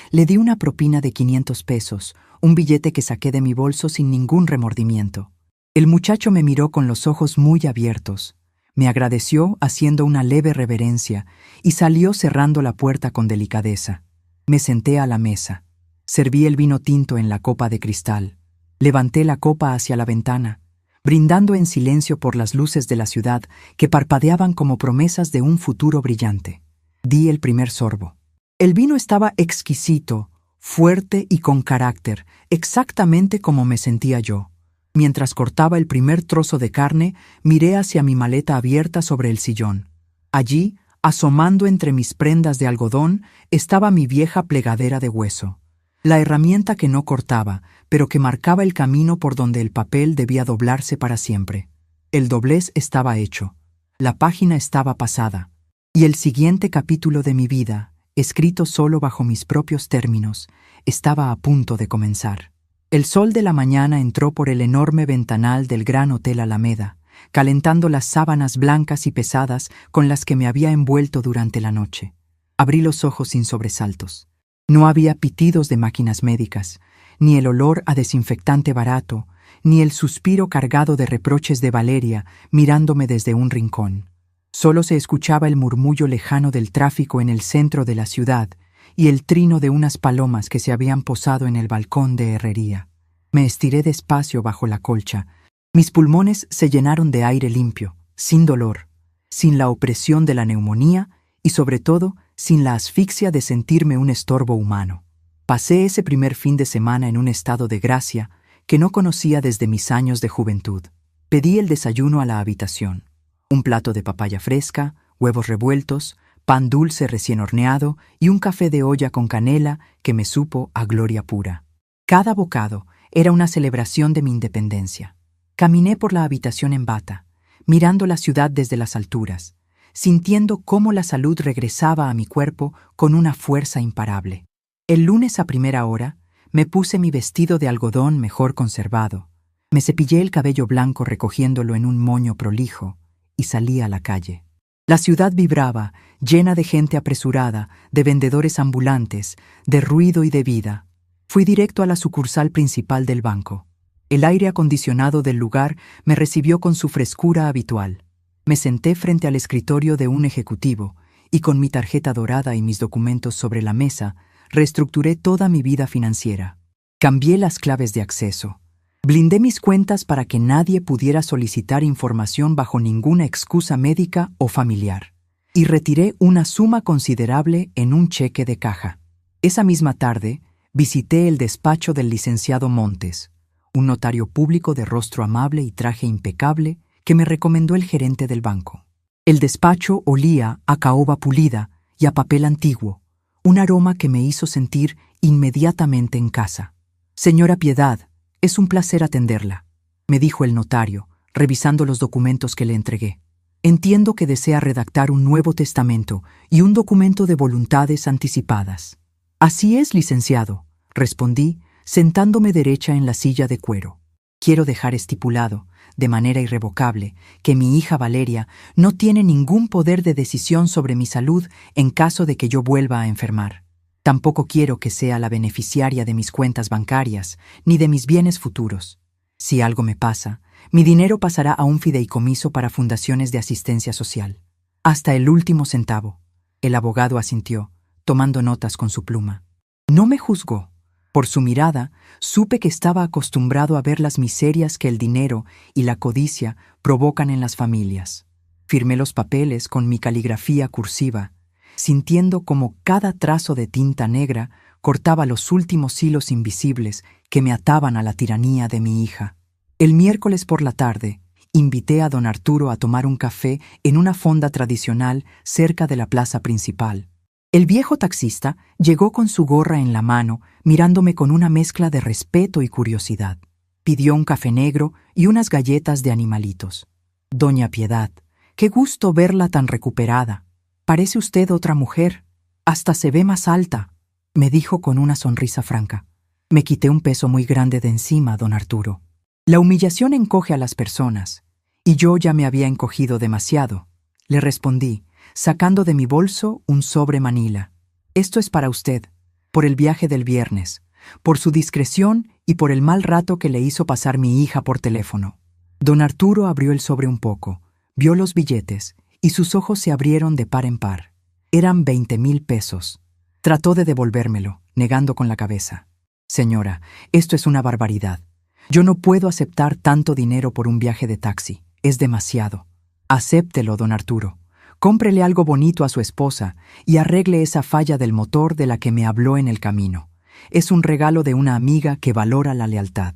[SPEAKER 1] Le di una propina de 500 pesos, un billete que saqué de mi bolso sin ningún remordimiento. El muchacho me miró con los ojos muy abiertos, me agradeció haciendo una leve reverencia y salió cerrando la puerta con delicadeza. Me senté a la mesa. Serví el vino tinto en la copa de cristal. Levanté la copa hacia la ventana, brindando en silencio por las luces de la ciudad que parpadeaban como promesas de un futuro brillante. Di el primer sorbo. El vino estaba exquisito, fuerte y con carácter, exactamente como me sentía yo. Mientras cortaba el primer trozo de carne, miré hacia mi maleta abierta sobre el sillón. Allí, asomando entre mis prendas de algodón, estaba mi vieja plegadera de hueso. La herramienta que no cortaba, pero que marcaba el camino por donde el papel debía doblarse para siempre. El doblez estaba hecho. La página estaba pasada. Y el siguiente capítulo de mi vida, escrito solo bajo mis propios términos, estaba a punto de comenzar. El sol de la mañana entró por el enorme ventanal del Gran Hotel Alameda, calentando las sábanas blancas y pesadas con las que me había envuelto durante la noche. Abrí los ojos sin sobresaltos. No había pitidos de máquinas médicas, ni el olor a desinfectante barato, ni el suspiro cargado de reproches de Valeria mirándome desde un rincón. Solo se escuchaba el murmullo lejano del tráfico en el centro de la ciudad y el trino de unas palomas que se habían posado en el balcón de herrería. Me estiré despacio bajo la colcha. Mis pulmones se llenaron de aire limpio, sin dolor, sin la opresión de la neumonía y, sobre todo, sin la asfixia de sentirme un estorbo humano. Pasé ese primer fin de semana en un estado de gracia que no conocía desde mis años de juventud. Pedí el desayuno a la habitación. Un plato de papaya fresca, huevos revueltos, pan dulce recién horneado y un café de olla con canela que me supo a gloria pura. Cada bocado era una celebración de mi independencia. Caminé por la habitación en bata, mirando la ciudad desde las alturas, sintiendo cómo la salud regresaba a mi cuerpo con una fuerza imparable. El lunes a primera hora me puse mi vestido de algodón mejor conservado, me cepillé el cabello blanco recogiéndolo en un moño prolijo y salí a la calle. La ciudad vibraba, llena de gente apresurada, de vendedores ambulantes, de ruido y de vida. Fui directo a la sucursal principal del banco. El aire acondicionado del lugar me recibió con su frescura habitual. Me senté frente al escritorio de un ejecutivo y con mi tarjeta dorada y mis documentos sobre la mesa, reestructuré toda mi vida financiera. Cambié las claves de acceso. Blindé mis cuentas para que nadie pudiera solicitar información bajo ninguna excusa médica o familiar. Y retiré una suma considerable en un cheque de caja. Esa misma tarde, visité el despacho del licenciado Montes, un notario público de rostro amable y traje impecable que me recomendó el gerente del banco. El despacho olía a caoba pulida y a papel antiguo, un aroma que me hizo sentir inmediatamente en casa. «Señora Piedad, es un placer atenderla», me dijo el notario, revisando los documentos que le entregué. «Entiendo que desea redactar un nuevo testamento y un documento de voluntades anticipadas». «Así es, licenciado», respondí, sentándome derecha en la silla de cuero. «Quiero dejar estipulado, de manera irrevocable, que mi hija Valeria no tiene ningún poder de decisión sobre mi salud en caso de que yo vuelva a enfermar. Tampoco quiero que sea la beneficiaria de mis cuentas bancarias, ni de mis bienes futuros. Si algo me pasa, mi dinero pasará a un fideicomiso para fundaciones de asistencia social. Hasta el último centavo». El abogado asintió, tomando notas con su pluma. No me juzgó. Por su mirada, supe que estaba acostumbrado a ver las miserias que el dinero y la codicia provocan en las familias. Firmé los papeles con mi caligrafía cursiva, sintiendo como cada trazo de tinta negra cortaba los últimos hilos invisibles que me ataban a la tiranía de mi hija. El miércoles por la tarde, invité a don Arturo a tomar un café en una fonda tradicional cerca de la plaza principal. El viejo taxista llegó con su gorra en la mano, mirándome con una mezcla de respeto y curiosidad. Pidió un café negro y unas galletas de animalitos. «Doña Piedad, qué gusto verla tan recuperada. Parece usted otra mujer. Hasta se ve más alta», me dijo con una sonrisa franca. Me quité un peso muy grande de encima, don Arturo. La humillación encoge a las personas, y yo ya me había encogido demasiado. Le respondí, sacando de mi bolso un sobre manila. «Esto es para usted, por el viaje del viernes, por su discreción y por el mal rato que le hizo pasar mi hija por teléfono». Don Arturo abrió el sobre un poco, vio los billetes y sus ojos se abrieron de par en par. Eran 20,000 pesos. Trató de devolvérmelo, negando con la cabeza. «Señora, esto es una barbaridad. Yo no puedo aceptar tanto dinero por un viaje de taxi. Es demasiado». «Acéptelo, don Arturo. Cómprele algo bonito a su esposa y arregle esa falla del motor de la que me habló en el camino. Es un regalo de una amiga que valora la lealtad.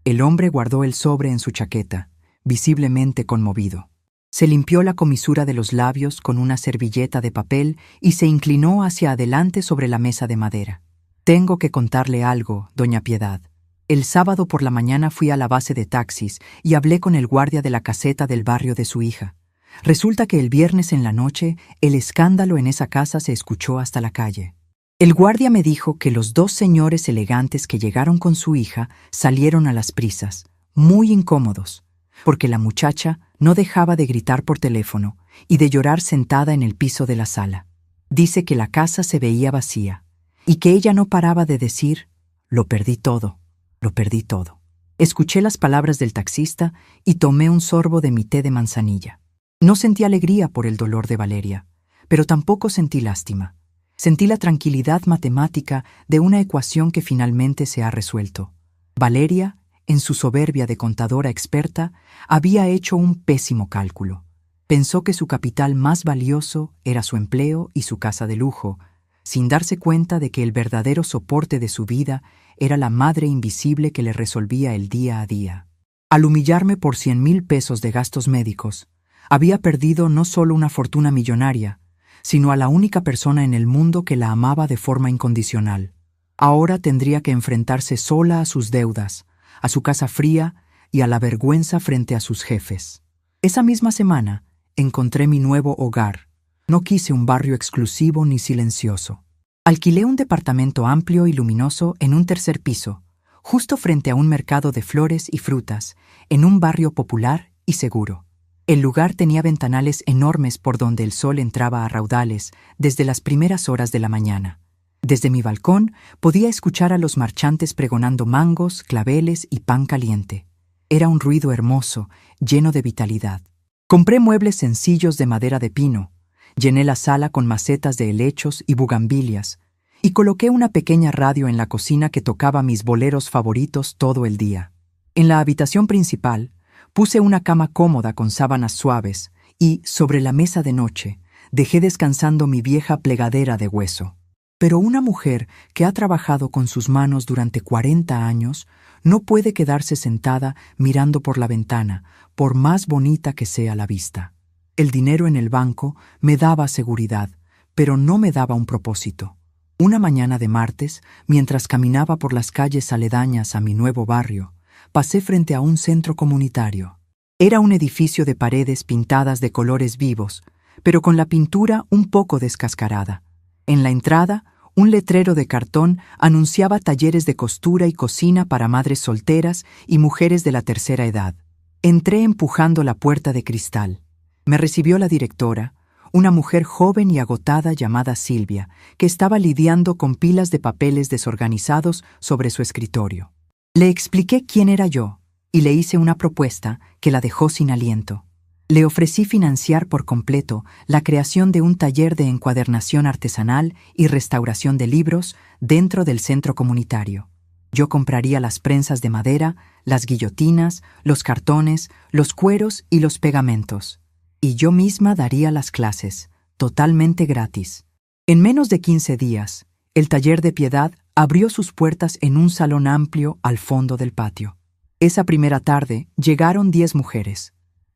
[SPEAKER 1] El hombre guardó el sobre en su chaqueta, visiblemente conmovido. Se limpió la comisura de los labios con una servilleta de papel y se inclinó hacia adelante sobre la mesa de madera. Tengo que contarle algo, doña Piedad. El sábado por la mañana fui a la base de taxis y hablé con el guardia de la caseta del barrio de su hija. Resulta que el viernes en la noche el escándalo en esa casa se escuchó hasta la calle. El guardia me dijo que los dos señores elegantes que llegaron con su hija salieron a las prisas, muy incómodos, porque la muchacha no dejaba de gritar por teléfono y de llorar sentada en el piso de la sala. Dice que la casa se veía vacía y que ella no paraba de decir: «Lo perdí todo, lo perdí todo». Escuché las palabras del taxista y tomé un sorbo de mi té de manzanilla. No sentí alegría por el dolor de Valeria, pero tampoco sentí lástima. Sentí la tranquilidad matemática de una ecuación que finalmente se ha resuelto. Valeria, en su soberbia de contadora experta, había hecho un pésimo cálculo. Pensó que su capital más valioso era su empleo y su casa de lujo, sin darse cuenta de que el verdadero soporte de su vida era la madre invisible que le resolvía el día a día. Al humillarme por 100,000 pesos de gastos médicos, había perdido no solo una fortuna millonaria, sino a la única persona en el mundo que la amaba de forma incondicional. Ahora tendría que enfrentarse sola a sus deudas, a su casa fría y a la vergüenza frente a sus jefes. Esa misma semana encontré mi nuevo hogar. No quise un barrio exclusivo ni silencioso. Alquilé un departamento amplio y luminoso en un tercer piso, justo frente a un mercado de flores y frutas, en un barrio popular y seguro. El lugar tenía ventanales enormes por donde el sol entraba a raudales desde las primeras horas de la mañana. Desde mi balcón podía escuchar a los marchantes pregonando mangos, claveles y pan caliente. Era un ruido hermoso, lleno de vitalidad. Compré muebles sencillos de madera de pino, llené la sala con macetas de helechos y bugambilias, y coloqué una pequeña radio en la cocina que tocaba mis boleros favoritos todo el día. En la habitación principal, puse una cama cómoda con sábanas suaves y, sobre la mesa de noche, dejé descansando mi vieja plegadera de hueso. Pero una mujer que ha trabajado con sus manos durante 40 años no puede quedarse sentada mirando por la ventana, por más bonita que sea la vista. El dinero en el banco me daba seguridad, pero no me daba un propósito. Una mañana de martes, mientras caminaba por las calles aledañas a mi nuevo barrio, pasé frente a un centro comunitario. Era un edificio de paredes pintadas de colores vivos, pero con la pintura un poco descascarada. En la entrada, un letrero de cartón anunciaba talleres de costura y cocina para madres solteras y mujeres de la tercera edad. Entré empujando la puerta de cristal. Me recibió la directora, una mujer joven y agotada llamada Silvia, que estaba lidiando con pilas de papeles desorganizados sobre su escritorio. Le expliqué quién era yo y le hice una propuesta que la dejó sin aliento. Le ofrecí financiar por completo la creación de un taller de encuadernación artesanal y restauración de libros dentro del centro comunitario. Yo compraría las prensas de madera, las guillotinas, los cartones, los cueros y los pegamentos. Y yo misma daría las clases, totalmente gratis. En menos de 15 días, el taller de Piedad abrió sus puertas en un salón amplio al fondo del patio. Esa primera tarde llegaron 10 mujeres.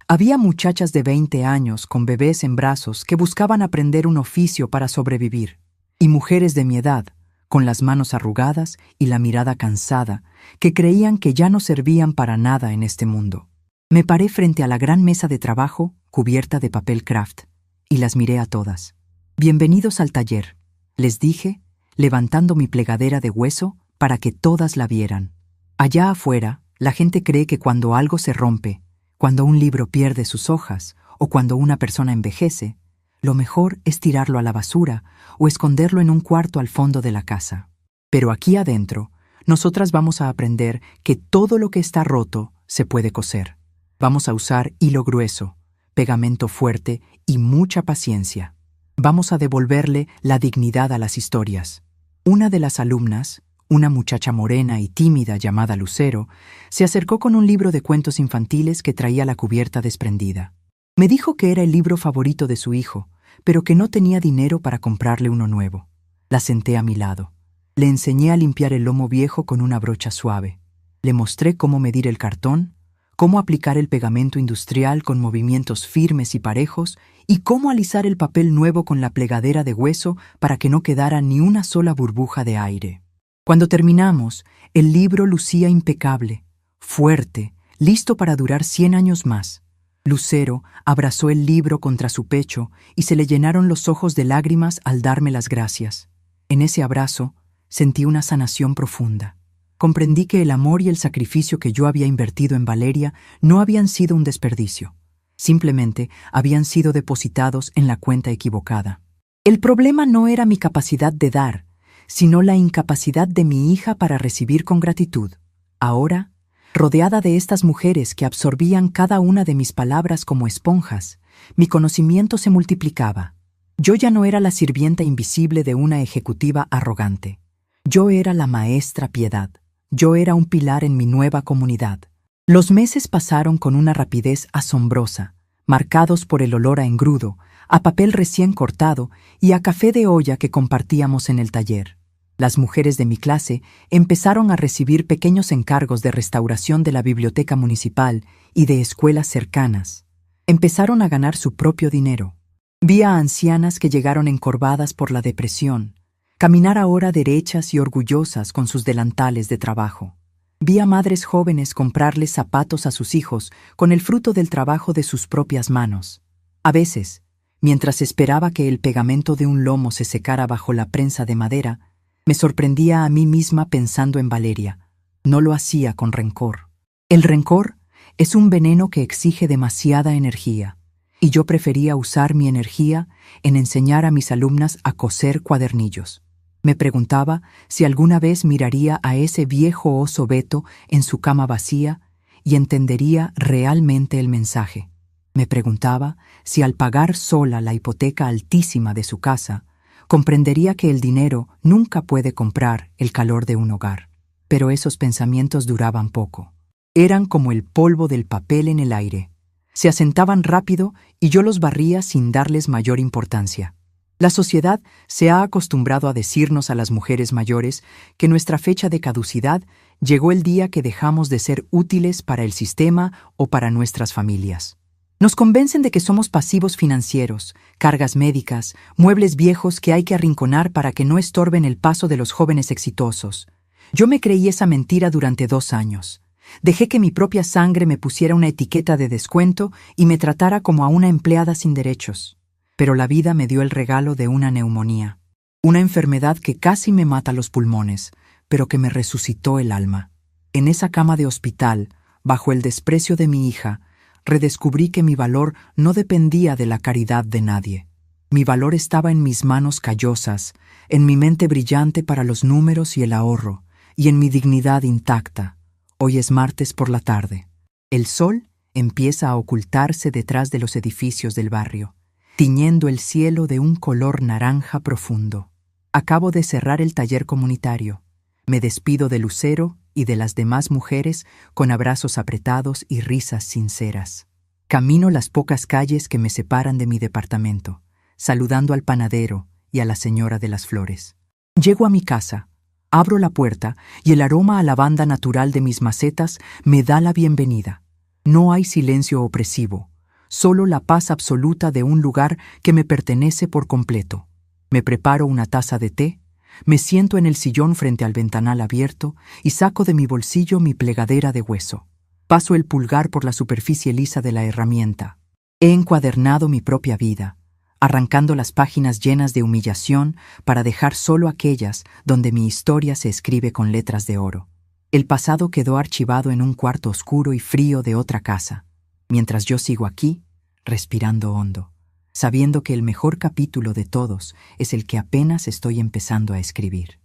[SPEAKER 1] Había muchachas de 20 años con bebés en brazos que buscaban aprender un oficio para sobrevivir, y mujeres de mi edad, con las manos arrugadas y la mirada cansada, que creían que ya no servían para nada en este mundo. Me paré frente a la gran mesa de trabajo cubierta de papel craft y las miré a todas. «Bienvenidos al taller», les dije, levantando mi plegadera de hueso para que todas la vieran. Allá afuera, la gente cree que cuando algo se rompe, cuando un libro pierde sus hojas o cuando una persona envejece, lo mejor es tirarlo a la basura o esconderlo en un cuarto al fondo de la casa. Pero aquí adentro, nosotras vamos a aprender que todo lo que está roto se puede coser. Vamos a usar hilo grueso, pegamento fuerte y mucha paciencia. Vamos a devolverle la dignidad a las historias. Una de las alumnas, una muchacha morena y tímida llamada Lucero, se acercó con un libro de cuentos infantiles que traía la cubierta desprendida. Me dijo que era el libro favorito de su hijo, pero que no tenía dinero para comprarle uno nuevo. La senté a mi lado. Le enseñé a limpiar el lomo viejo con una brocha suave. Le mostré cómo medir el cartón, cómo aplicar el pegamento industrial con movimientos firmes y parejos y cómo alisar el papel nuevo con la plegadera de hueso para que no quedara ni una sola burbuja de aire. Cuando terminamos, el libro lucía impecable, fuerte, listo para durar 100 años más. Lucero abrazó el libro contra su pecho y se le llenaron los ojos de lágrimas al darme las gracias. En ese abrazo sentí una sanación profunda. Comprendí que el amor y el sacrificio que yo había invertido en Valeria no habían sido un desperdicio. Simplemente habían sido depositados en la cuenta equivocada. El problema no era mi capacidad de dar, sino la incapacidad de mi hija para recibir con gratitud. Ahora, rodeada de estas mujeres que absorbían cada una de mis palabras como esponjas, mi conocimiento se multiplicaba. Yo ya no era la sirvienta invisible de una ejecutiva arrogante. Yo era la maestra Piedad. Yo era un pilar en mi nueva comunidad. Los meses pasaron con una rapidez asombrosa, marcados por el olor a engrudo, a papel recién cortado y a café de olla que compartíamos en el taller. Las mujeres de mi clase empezaron a recibir pequeños encargos de restauración de la biblioteca municipal y de escuelas cercanas. Empezaron a ganar su propio dinero. Vi a ancianas que llegaron encorvadas por la depresión, caminar ahora derechas y orgullosas con sus delantales de trabajo. Vi a madres jóvenes comprarles zapatos a sus hijos con el fruto del trabajo de sus propias manos. A veces, mientras esperaba que el pegamento de un lomo se secara bajo la prensa de madera, me sorprendía a mí misma pensando en Valeria. No lo hacía con rencor. El rencor es un veneno que exige demasiada energía, y yo prefería usar mi energía en enseñar a mis alumnas a coser cuadernillos. Me preguntaba si alguna vez miraría a ese viejo oso Beto en su cama vacía y entendería realmente el mensaje. Me preguntaba si al pagar sola la hipoteca altísima de su casa, comprendería que el dinero nunca puede comprar el calor de un hogar. Pero esos pensamientos duraban poco. Eran como el polvo del papel en el aire. Se asentaban rápido y yo los barría sin darles mayor importancia. La sociedad se ha acostumbrado a decirnos a las mujeres mayores que nuestra fecha de caducidad llegó el día que dejamos de ser útiles para el sistema o para nuestras familias. Nos convencen de que somos pasivos financieros, cargas médicas, muebles viejos que hay que arrinconar para que no estorben el paso de los jóvenes exitosos. Yo me creí esa mentira durante 2 años. Dejé que mi propia sangre me pusiera una etiqueta de descuento y me tratara como a una empleada sin derechos. Pero la vida me dio el regalo de una neumonía, una enfermedad que casi me mata los pulmones, pero que me resucitó el alma. En esa cama de hospital, bajo el desprecio de mi hija, redescubrí que mi valor no dependía de la caridad de nadie. Mi valor estaba en mis manos callosas, en mi mente brillante para los números y el ahorro, y en mi dignidad intacta. Hoy es martes por la tarde. El sol empieza a ocultarse detrás de los edificios del barrio, tiñendo el cielo de un color naranja profundo. Acabo de cerrar el taller comunitario. Me despido de Lucero y de las demás mujeres con abrazos apretados y risas sinceras. Camino las pocas calles que me separan de mi departamento, saludando al panadero y a la señora de las flores. Llego a mi casa, abro la puerta y el aroma a lavanda natural de mis macetas me da la bienvenida. No hay silencio opresivo, solo la paz absoluta de un lugar que me pertenece por completo. Me preparo una taza de té, me siento en el sillón frente al ventanal abierto y saco de mi bolsillo mi plegadera de hueso. Paso el pulgar por la superficie lisa de la herramienta. He encuadernado mi propia vida, arrancando las páginas llenas de humillación para dejar solo aquellas donde mi historia se escribe con letras de oro. El pasado quedó archivado en un cuarto oscuro y frío de otra casa, mientras yo sigo aquí, respirando hondo, sabiendo que el mejor capítulo de todos es el que apenas estoy empezando a escribir.